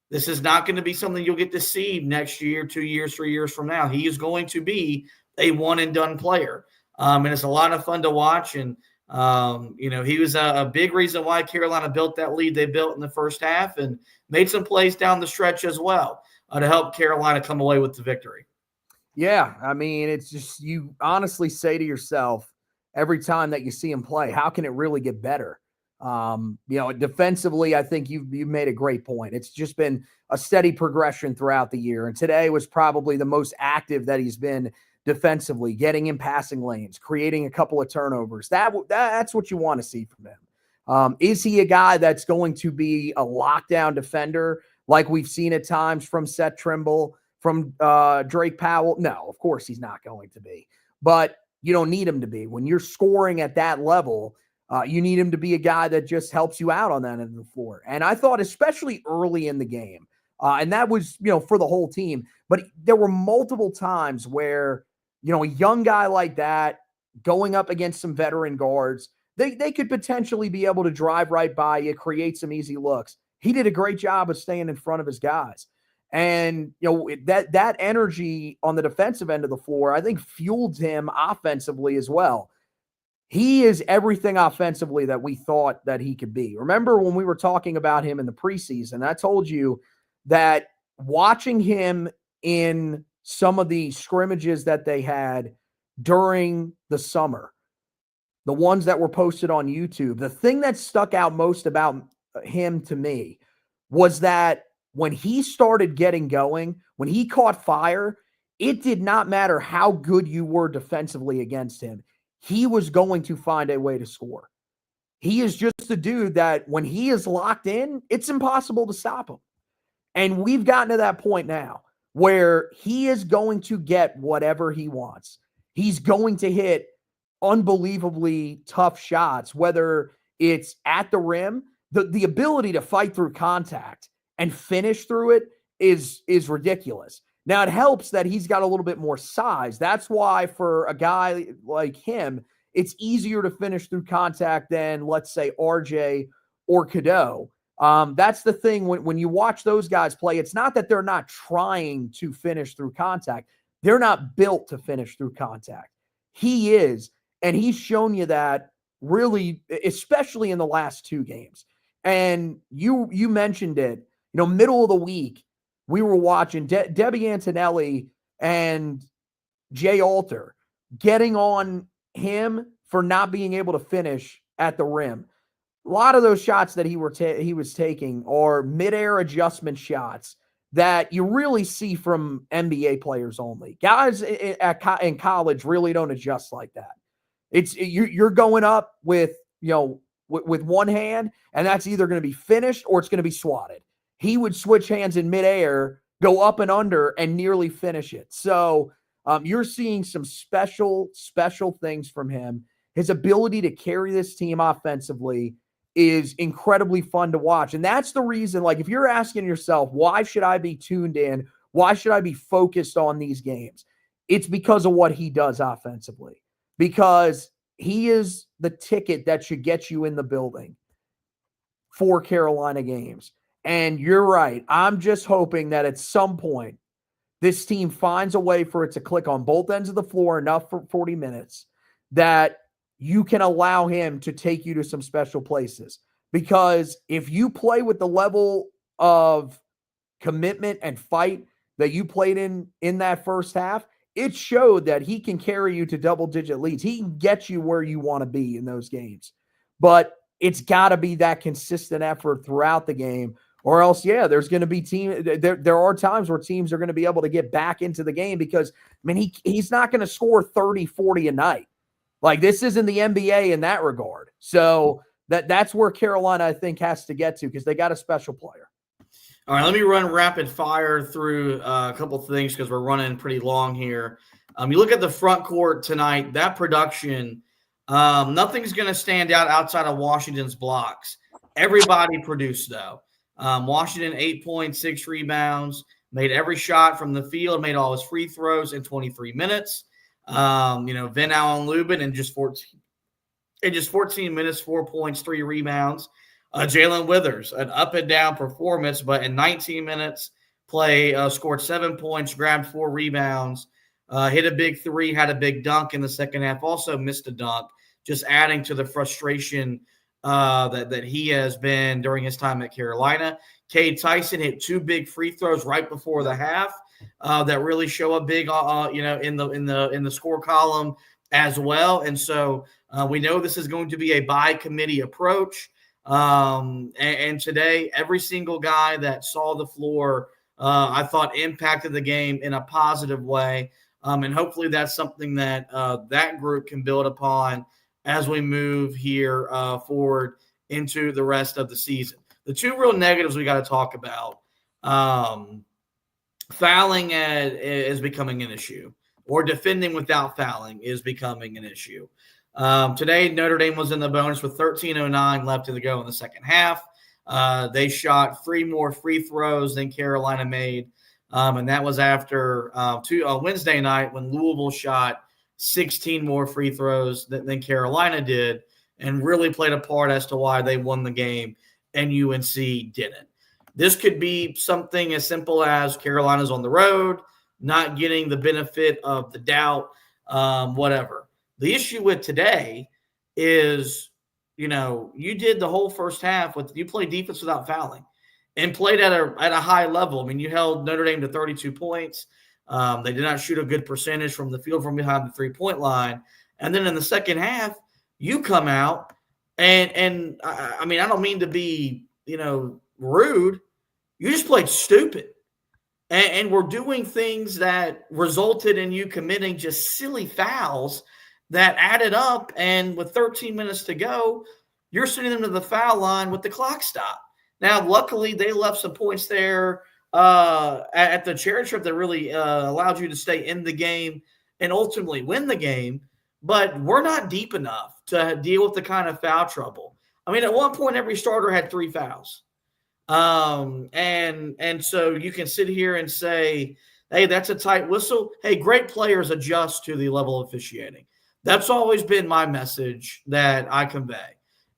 This is not going to be something you'll get to see next year, 2 years, 3 years from now. He is going to be a one-and-done player. And it's a lot of fun to watch. And, he was a big reason why Carolina built that lead they built in the first half and made some plays down the stretch as well to help Carolina come away with the victory. Yeah, I mean, it's just you honestly say to yourself every time that you see him play, how can it really get better? Defensively, I think you've made a great point. It's just been a steady progression throughout the year. And today was probably the most active that he's been defensively, getting in passing lanes, creating a couple of turnovers. That's what you want to see from him. Is he a guy that's going to be a lockdown defender like we've seen at times from Seth Trimble, from Drake Powell? No, of course he's not going to be. But you don't need him to be. When you're scoring at that level, you need him to be a guy that just helps you out on that end of the floor. And I thought especially early in the game, and that was, for the whole team, but there were multiple times where, a young guy like that going up against some veteran guards, they could potentially be able to drive right by you, create some easy looks. He did a great job of staying in front of his guys. And, that energy on the defensive end of the floor, I think fueled him offensively as well. He is everything offensively that we thought that he could be. Remember when we were talking about him in the preseason, I told you that watching him in some of the scrimmages that they had during the summer, the ones that were posted on YouTube, the thing that stuck out most about him to me was that when he started getting going, when he caught fire, it did not matter how good you were defensively against him. He was going to find a way to score. He is just a dude that when he is locked in, it's impossible to stop him. And we've gotten to that point now where he is going to get whatever he wants. He's going to hit unbelievably tough shots, whether it's at the rim. The ability to fight through contact and finish through it is ridiculous. Now, it helps that he's got a little bit more size. That's why for a guy like him, it's easier to finish through contact than, let's say, RJ or Cadeau. That's the thing when you watch those guys play, it's not that they're not trying to finish through contact. They're not built to finish through contact. He is, and he's shown you that really, especially in the last two games. And you mentioned it, middle of the week, we were watching Debbie Antonelli and Jay Alter getting on him for not being able to finish at the rim. A lot of those shots that he was taking are midair adjustment shots that you really see from NBA players only. Guys in college really don't adjust like that. You're going up with one hand, and that's either going to be finished or it's going to be swatted. He would switch hands in midair, go up and under, and nearly finish it. So you're seeing some special things from him. His ability to carry this team offensively is incredibly fun to watch. And that's the reason, if you're asking yourself, why should I be tuned in? Why should I be focused on these games? It's because of what he does offensively. Because he is the ticket that should get you in the building for Carolina games. And you're right. I'm just hoping that at some point, this team finds a way for it to click on both ends of the floor enough for 40 minutes that you can allow him to take you to some special places. Because if you play with the level of commitment and fight that you played in that first half, it showed that he can carry you to double-digit leads. He can get you where you want to be in those games. But it's got to be that consistent effort throughout the game. Or else, there's going to be there are times where teams are going to be able to get back into the game because, he's not going to score 30, 40 a night. This isn't the NBA in that regard. So that's where Carolina, I think, has to get to because they got a special player. All right, let me run rapid fire through a couple things because we're running pretty long here. You look at the front court tonight, that production, nothing's going to stand out outside of Washington's blocks. Everybody produced, though. Washington, 8 points, 6 rebounds, made every shot from the field, made all his free throws in 23 minutes. Van Allen Lubin in just 14 minutes, 4 points, 3 rebounds. Jalen Withers, an up and down performance, but in 19 minutes play, scored 7 points, grabbed 4 rebounds, hit a big three, had a big dunk in the second half, also missed a dunk, just adding to the frustration that he has been during his time at Carolina. Cade Tyson hit 2 big free throws right before the half that really show up big, in the score column as well. And so we know this is going to be a by committee approach. And today, every single guy that saw the floor, I thought impacted the game in a positive way. And hopefully that's something that that group can build upon as we move here forward into the rest of the season. The 2 real negatives we got to talk about, fouling is becoming an issue, or defending without fouling is becoming an issue. Today, Notre Dame was in the bonus with 13:09 left to go in the second half. They shot 3 more free throws than Carolina made, and that was after Wednesday night when Louisville shot 16 more free throws than Carolina did, and really played a part as to why they won the game and UNC didn't. This could be something as simple as Carolina's on the road, not getting the benefit of the doubt, whatever. The issue with today is, you did the whole first half you played defense without fouling and played at a high level. I mean, you held Notre Dame to 32 points. They did not shoot a good percentage from the field from behind the 3-point line. And then in the second half, you come out and I mean, I don't mean to be, rude. You just played stupid. And we're doing things that resulted in you committing just silly fouls that added up. And with 13 minutes to go, you're sending them to the foul line with the clock stopped. Now, luckily, they left some points there at the charity trip that really allowed you to stay in the game and ultimately win the game. But we're not deep enough to deal with the kind of foul trouble. I mean, at one point, every starter had 3 fouls. And so you can sit here and say, hey, that's a tight whistle. Hey, great players adjust to the level of officiating. That's always been my message that I convey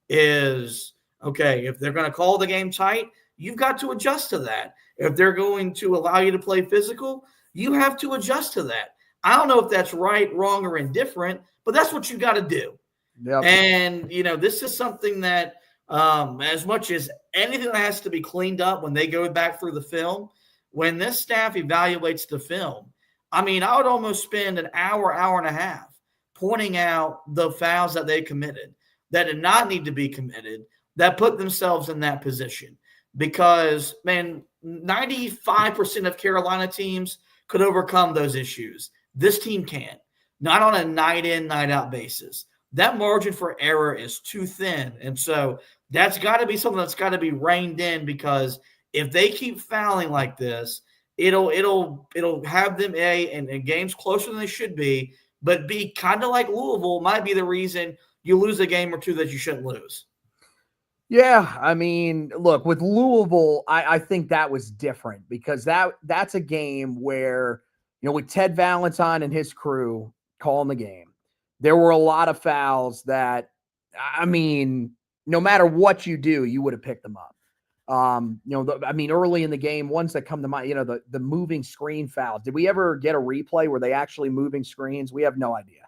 is, okay, if they're going to call the game tight, you've got to adjust to that. If they're going to allow you to play physical, you have to adjust to that. I don't know if that's right, wrong, or indifferent, but that's what you got to do. Yep. And, this is something that as much as anything that has to be cleaned up when they go back through the film, when this staff evaluates the film, I mean, I would almost spend an hour and a half pointing out the fouls that they committed that did not need to be committed, that put themselves in that position. Because, man, 95% of Carolina teams could overcome those issues. This team can't, not on a night-in, night-out basis. That margin for error is too thin. And so that's got to be something that's got to be reined in, because if they keep fouling like this, it'll have them in games closer than they should be, but be kind of like Louisville might be the reason you lose a game or two that you shouldn't lose. Yeah, I mean, look, with Louisville, I think that was different, because that's a game where, with Ted Valentine and his crew calling the game, there were a lot of fouls that, I mean, no matter what you do, you would have picked them up. Early in the game, ones that come to mind, the moving screen fouls. Did we ever get a replay where they actually moving screens? We have no idea.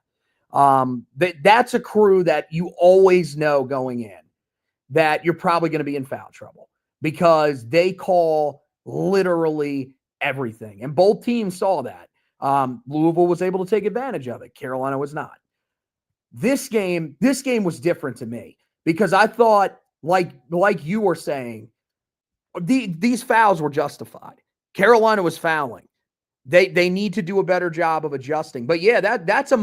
That's a crew that you always know going in that you're probably going to be in foul trouble, because they call literally everything. And both teams saw that. Louisville was able to take advantage of it. Carolina was not. This game was different to me, because I thought, like you were saying, these fouls were justified. Carolina was fouling. They need to do a better job of adjusting. But yeah, that's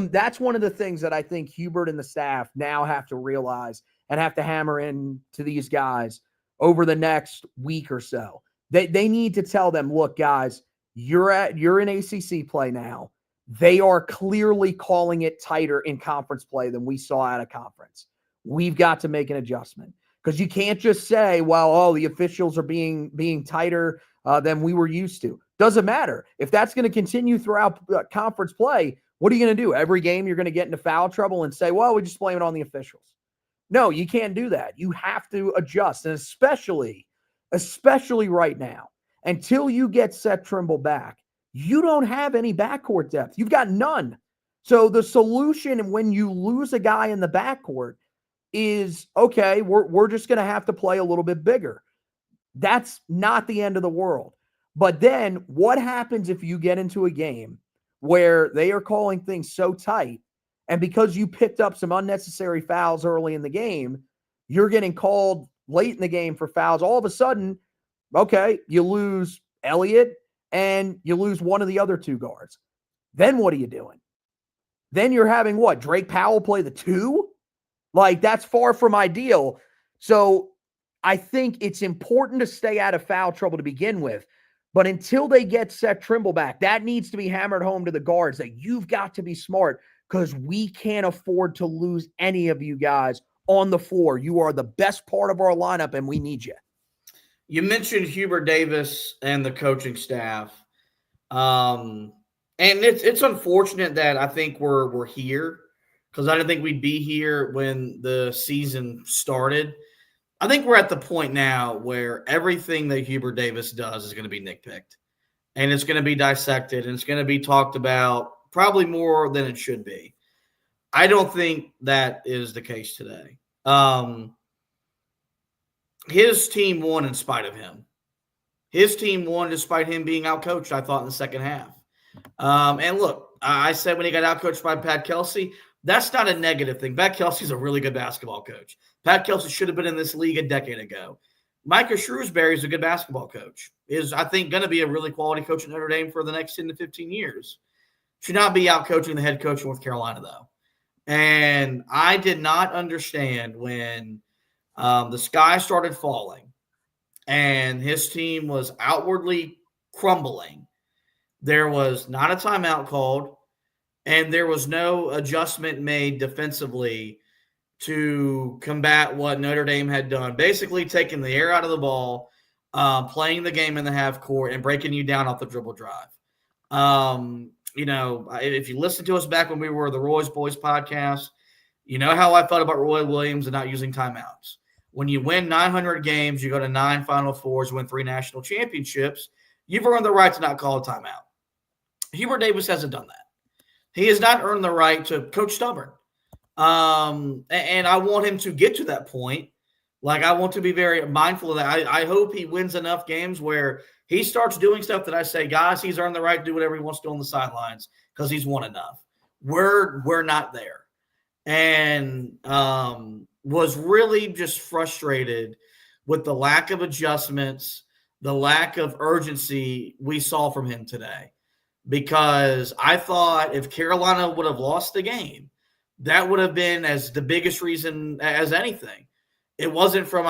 one of the things that I think Hubert and the staff now have to realize and have to hammer in to these guys over the next week or so. They need to tell them, look, guys, you're in ACC play now. They are clearly calling it tighter in conference play than we saw out of conference. We've got to make an adjustment, because you can't just say, well, the officials are being tighter than we were used to. Doesn't matter. If that's going to continue throughout conference play, what are you going to do? Every game you're going to get into foul trouble and say, well, we just blame it on the officials. No, you can't do that. You have to adjust, and especially right now, until you get Seth Trimble back, you don't have any backcourt depth. You've got none. So the solution when you lose a guy in the backcourt is, okay, we're just going to have to play a little bit bigger. That's not the end of the world. But then what happens if you get into a game where they are calling things so tight, and because you picked up some unnecessary fouls early in the game, you're getting called late in the game for fouls? All of a sudden, okay, you lose Elliot and you lose one of the other two guards. Then what are you doing? Then you're having what? Drake Powell play the 2? Like, that's far from ideal. So I think it's important to stay out of foul trouble to begin with. But until they get Seth Trimble back, that needs to be hammered home to the guards that you've got to be smart, because we can't afford to lose any of you guys on the floor. You are the best part of our lineup, and we need you. You mentioned Hubert Davis and the coaching staff. And it's unfortunate that I think we're here, because I didn't think we'd be here when the season started. I think we're at the point now where everything that Hubert Davis does is going to be nitpicked, and it's going to be dissected, and it's going to be talked about probably more than it should be. I don't think that is the case today. His team won in spite of him. His team won despite him being outcoached, I thought, in the second half. And look, I said when he got outcoached by Pat Kelsey, that's not a negative thing. Pat Kelsey's a really good basketball coach. Pat Kelsey should have been in this league a decade ago. Micah Shrewsbury is a good basketball coach. Is, I think, going to be a really quality coach at Notre Dame for the next 10 to 15 years. Should not be out coaching the head coach of North Carolina, though. And I did not understand when the sky started falling and his team was outwardly crumbling. There was not a timeout called, and there was no adjustment made defensively to combat what Notre Dame had done, basically taking the air out of the ball, playing the game in the half court, and breaking you down off the dribble drive. If you listen to us back when we were the Roy's Boys podcast, you know how I felt about Roy Williams and not using timeouts. When you win 900 games, you go to 9 Final Fours, win 3 national championships, you've earned the right to not call a timeout. Hubert Davis hasn't done that. He has not earned the right to coach stubborn. And I want him to get to that point. Like, I want to be very mindful of that. I hope he wins enough games where he starts doing stuff that I say, guys, he's earned the right to do whatever he wants to do on the sidelines because he's won enough. We're not there. And was really just frustrated with the lack of adjustments, the lack of urgency we saw from him today. Because I thought if Carolina would have lost the game, that would have been as the biggest reason as anything. It wasn't from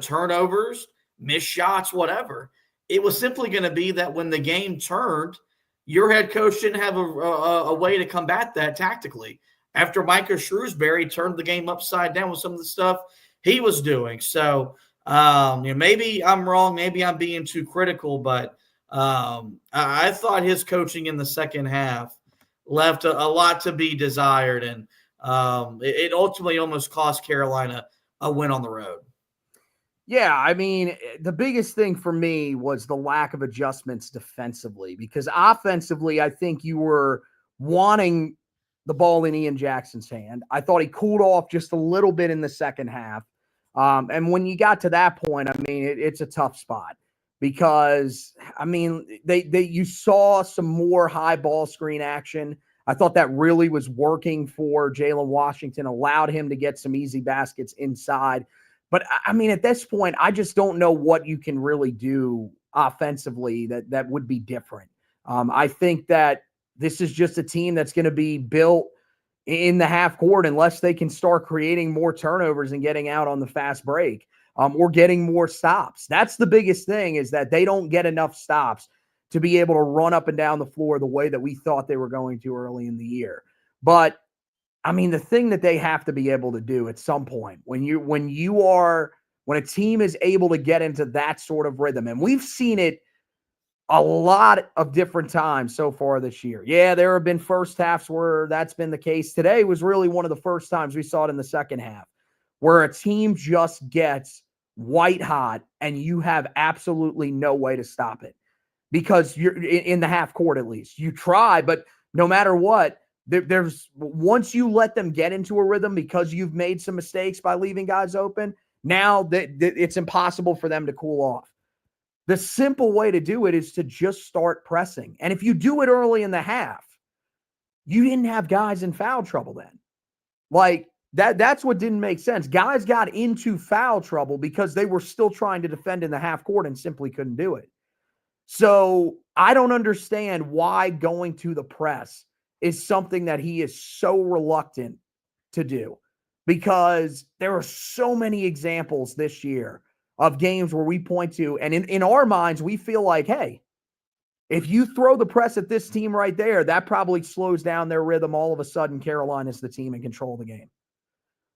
turnovers, missed shots, whatever. It was simply going to be that when the game turned, your head coach didn't have a way to combat that tactically. After Micah Shrewsbury turned the game upside down with some of the stuff he was doing. So maybe I'm wrong, maybe I'm being too critical, but I thought his coaching in the second half left a lot to be desired, and it ultimately almost cost Carolina a win on the road. Yeah, I mean, the biggest thing for me was the lack of adjustments defensively, because offensively, I think you were wanting the ball in Ian Jackson's hand. I thought he cooled off just a little bit in the second half. And when you got to that point, I mean, it's a tough spot. Because, I mean, you saw some more high ball screen action. I thought that really was working for Jalen Washington, allowed him to get some easy baskets inside. But, I mean, at this point, I just don't know what you can really do offensively that would be different. I think that this is just a team that's going to be built in the half court unless they can start creating more turnovers and getting out on the fast break. Or getting more stops. That's the biggest thing, is that they don't get enough stops to be able to run up and down the floor the way that we thought they were going to early in the year. But, I mean, the thing that they have to be able to do at some point, when a team is able to get into that sort of rhythm, and we've seen it a lot of different times so far this year. Yeah, there have been first halves where that's been the case. Today was really one of the first times we saw it in the second half. where a team just gets white hot and you have absolutely no way to stop it because you're in the half court. At least you try, but no matter what, there's once you let them get into a rhythm because you've made some mistakes by leaving guys open, now that it's impossible for them to cool off. The simple way to do it is to just start pressing. And if you do it early in the half, you didn't have guys in foul trouble then. Like that's what didn't make sense. Guys got into foul trouble because they were still trying to defend in the half court and simply couldn't do it. So I don't understand why going to the press is something that he is so reluctant to do, because there are so many examples this year of games where we point to, and in our minds, we feel like, hey, if you throw the press at this team right there, that probably slows down their rhythm. All of a sudden, Carolina's the team in control of the game.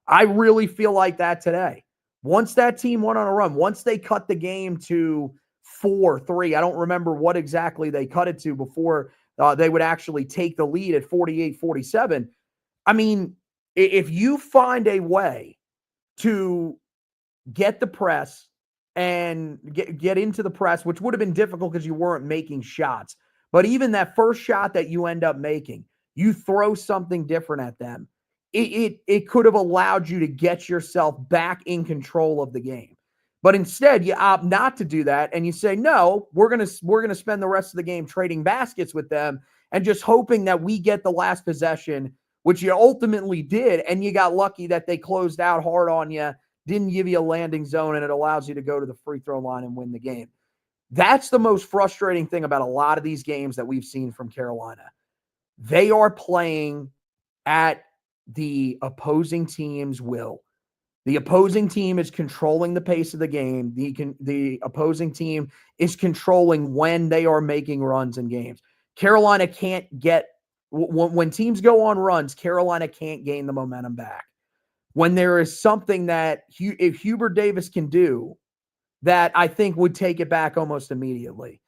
I really feel like that today. Once that team went on a run, once they cut the game to 4-3, I don't remember what exactly they cut it to before they would actually take the lead at 48-47. I mean, if you find a way to get the press and get into the press, which would have been difficult because you weren't making shots, but even that first shot that you end up making, you throw something different at them. It could have allowed you to get yourself back in control of the game. But instead, you opt not to do that, and you say, no, we're gonna spend the rest of the game trading baskets with them and just hoping that we get the last possession, which you ultimately did, and you got lucky that they closed out hard on you, didn't give you a landing zone, and it allows you to go to the free throw line and win the game. That's the most frustrating thing about a lot of these games that we've seen from Carolina. They are playing at the opposing team's will. The opposing team is controlling the pace of the game. The opposing team is controlling when they are making runs in games. Carolina can't get – when teams go on runs, Carolina can't gain the momentum back. When there is something that if Hubert Davis can do, that I think would take it back almost immediately.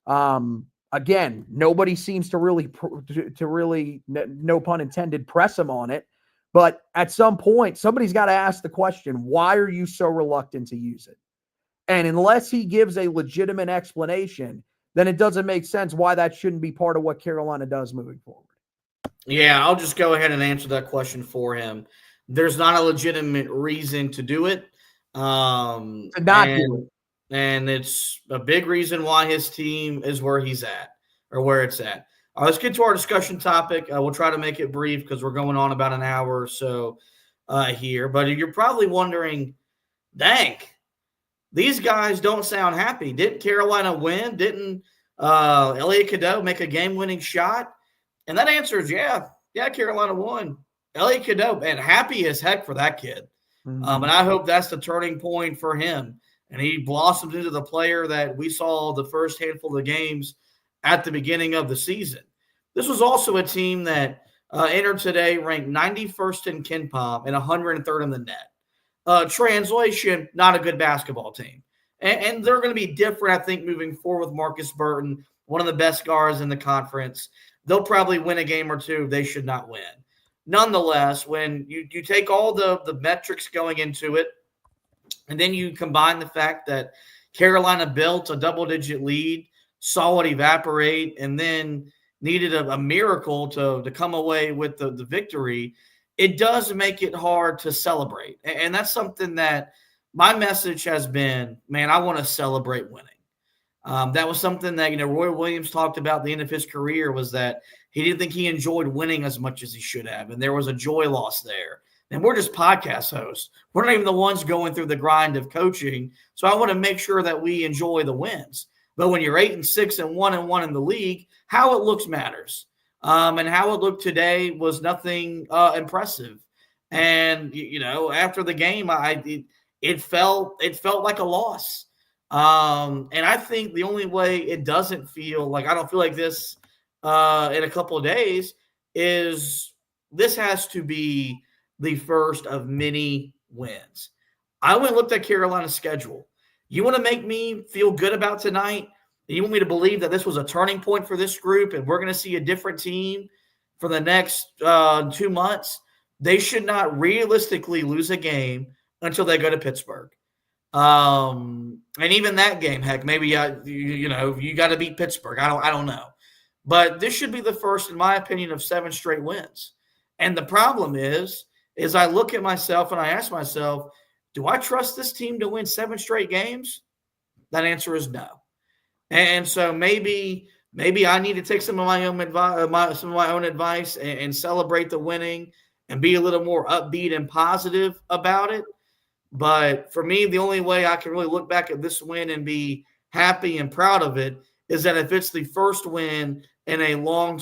Again, nobody seems to really, no pun intended, press him on it. But at some point, somebody's got to ask the question, why are you so reluctant to use it? And unless he gives a legitimate explanation, then it doesn't make sense why that shouldn't be part of what Carolina does moving forward. Yeah, I'll just go ahead and answer that question for him. There's not a legitimate reason to do it. To not do it. And it's a big reason why his team is where he's at, or where it's at. Let's get to our discussion topic. We'll try to make it brief because we're going on about an hour or so here. But you're probably wondering, dang, these guys don't sound happy. Didn't Carolina win? Didn't Elliot Cadeau make a game-winning shot? And that answer is yeah, Carolina won. Elliot Cadeau, man, happy as heck for that kid. Mm-hmm. And I hope that's the turning point for him. And he blossomed into the player that we saw the first handful of games at the beginning of the season. This was also a team that entered today ranked 91st in KenPom and 103rd in the net. Translation, not a good basketball team. And they're going to be different, I think, moving forward with Marcus Burton, one of the best guards in the conference. They'll probably win a game or two. They should not win. Nonetheless, when you take all the metrics going into it, and then you combine the fact that Carolina built a double-digit lead, saw it evaporate, and then needed a miracle to come away with the victory, it does make it hard to celebrate. And that's something that my message has been, man, I want to celebrate winning. That was something that, Roy Williams talked about at the end of his career, was that he didn't think he enjoyed winning as much as he should have, and there was a joy loss there. And we're just podcast hosts. We're not even the ones going through the grind of coaching, so I want to make sure that we enjoy the wins. But when you're 8-6 and 1-1 in the league, how it looks matters. And how it looked today was nothing impressive. And after the game, it felt like a loss. And I think the only way it doesn't feel like, I don't feel like this in a couple of days, is this has to be the first of many wins. I went and looked at Carolina's schedule. You want to make me feel good about tonight? And you want me to believe that this was a turning point for this group and we're going to see a different team for the next 2 months? They should not realistically lose a game until they go to Pittsburgh. And even that game, heck, maybe you got to beat Pittsburgh. I don't know, but this should be the first, in my opinion, of 7 straight wins. And the problem is I look at myself and I ask myself, do I trust this team to win 7 straight games? That answer is no. And so maybe I need to take some of my own advice and celebrate the winning and be a little more upbeat and positive about it. But for me, the only way I can really look back at this win and be happy and proud of it is that if it's the first win in a long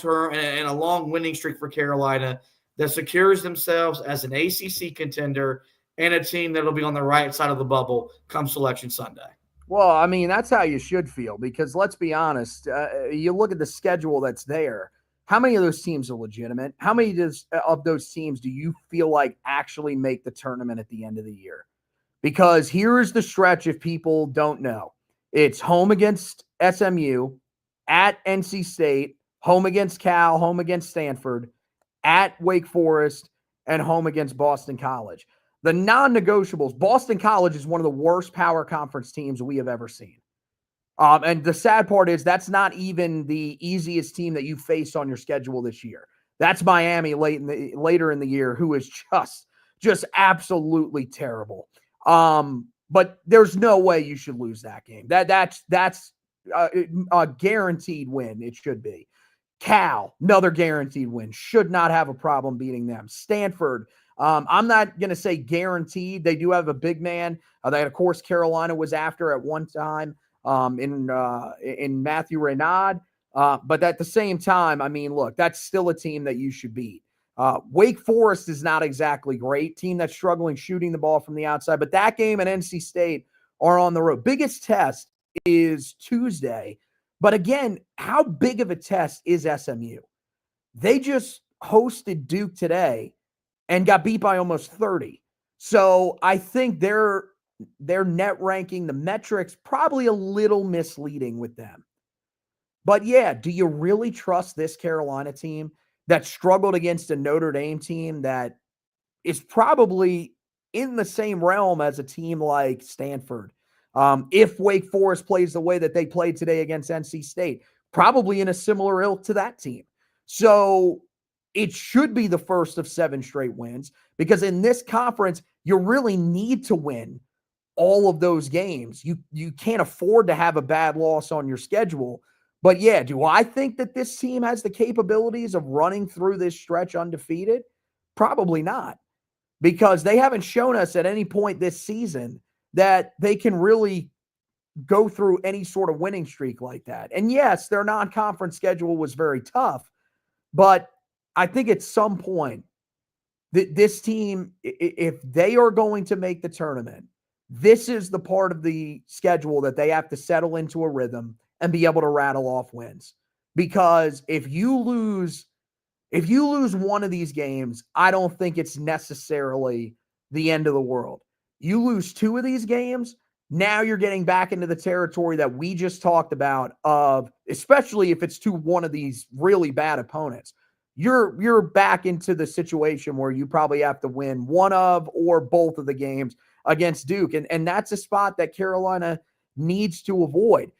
winning streak for Carolina that secures themselves as an ACC contender and a team that'll be on the right side of the bubble come Selection Sunday. Well, I mean, that's how you should feel, because let's be honest, you look at the schedule that's there. How many of those teams are legitimate? How many of those teams do you feel like actually make the tournament at the end of the year? Because here is the stretch if people don't know. It's home against SMU, at NC State, home against Cal, home against Stanford, at Wake Forest, and home against Boston College. The non-negotiables, Boston College is one of the worst power conference teams we have ever seen. And the sad part is that's not even the easiest team that you face on your schedule this year. That's Miami later in the year, who is just absolutely terrible. But there's no way you should lose that game. That's a guaranteed win. It should be. Cal, another guaranteed win. Should not have a problem beating them. Stanford, I'm not going to say guaranteed. They do have a big man that, of course, Carolina was after at one time in Matthew Renaud. But at the same time, I mean, look, that's still a team that you should beat. Wake Forest is not exactly great. Team that's struggling shooting the ball from the outside. But that game and NC State are on the road. Biggest test is Tuesday. But again, how big of a test is SMU? They just hosted Duke today and got beat by almost 30. So I think their net ranking, the metrics, probably a little misleading with them. But yeah, do you really trust this Carolina team that struggled against a Notre Dame team that is probably in the same realm as a team like Stanford? If Wake Forest plays the way that they played today against NC State, probably in a similar ilk to that team. So it should be the first of 7 straight wins, because in this conference, you really need to win all of those games. You can't afford to have a bad loss on your schedule. But yeah, do I think that this team has the capabilities of running through this stretch undefeated? Probably not, because they haven't shown us at any point this season that they can really go through any sort of winning streak like that. And yes, their non-conference schedule was very tough, but I think at some point that this team, if they are going to make the tournament, this is the part of the schedule that they have to settle into a rhythm and be able to rattle off wins. Because if you lose one of these games, I don't think it's necessarily the end of the world. You lose 2 of these games, now you're getting back into the territory that we just talked about, of especially if it's to one of these really bad opponents. You're back into the situation where you probably have to win one of or both of the games against Duke. And that's a spot that Carolina needs to avoid.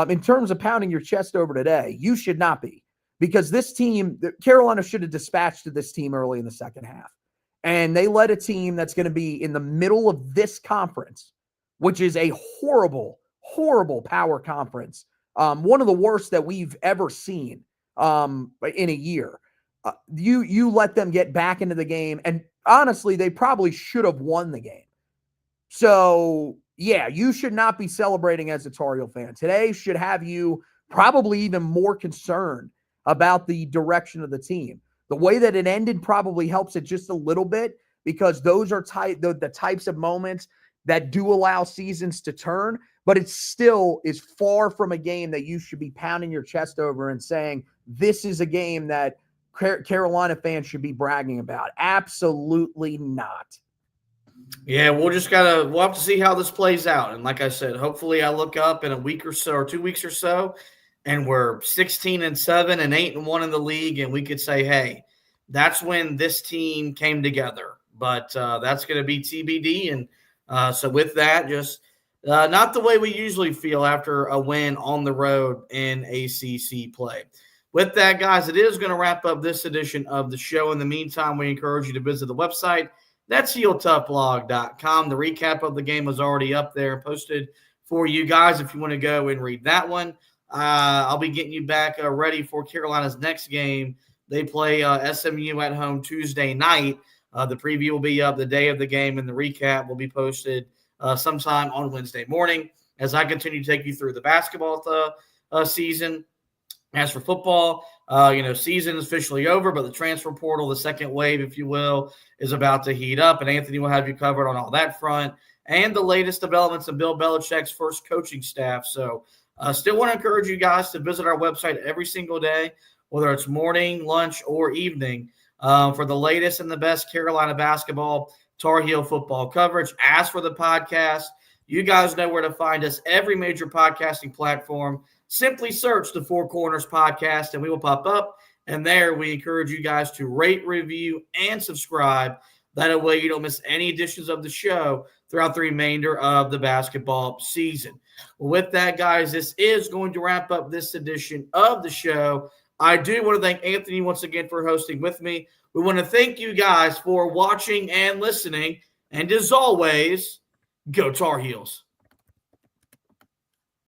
In terms of pounding your chest over today, you should not be, because this team, Carolina should have dispatched to this team early in the second half. And they led a team that's going to be in the middle of this conference, which is a horrible, horrible power conference. One of the worst that we've ever seen in a year. You let them get back into the game. And honestly, they probably should have won the game. So, yeah, you should not be celebrating as a Tar Heel fan. Today should have you probably even more concerned about the direction of the team. The way that it ended probably helps it just a little bit, because those are the types of moments that do allow seasons to turn, but it still is far from a game that you should be pounding your chest over and saying, this is a game that Carolina fans should be bragging about. Absolutely not. Yeah, we'll have to see how this plays out. And like I said, hopefully I look up in a week or so, or 2 weeks or so, and we're 16-7 and 8-1 in the league, and we could say, hey, that's when this team came together. But that's going to be TBD, and So with that, just not the way we usually feel after a win on the road in ACC play. With that, guys, it is going to wrap up this edition of the show. In the meantime, we encourage you to visit the website. That's HeelToughBlog.com. The recap of the game was already up there and posted for you guys if you want to go and read that one. I'll be getting you back ready for Carolina's next game. They play SMU at home Tuesday night. The preview will be up the day of the game, and the recap will be posted sometime on Wednesday morning as I continue to take you through the basketball season. As for football, season is officially over, but the transfer portal, the second wave, if you will, is about to heat up, and Anthony will have you covered on all that front and the latest developments in Bill Belichick's first coaching staff. So still want to encourage you guys to visit our website every single day, whether it's morning, lunch, or evening, for the latest and the best Carolina basketball, Tar Heel football coverage. As for the podcast, you guys know where to find us. Every major podcasting platform. Simply search the Four Corners Podcast, and we will pop up. And there we encourage you guys to rate, review, and subscribe. That way you don't miss any editions of the show throughout the remainder of the basketball season. Well, with that, guys, this is going to wrap up this edition of the show. I do want to thank Anthony once again for hosting with me. We want to thank you guys for watching and listening. And as always, go Tar Heels.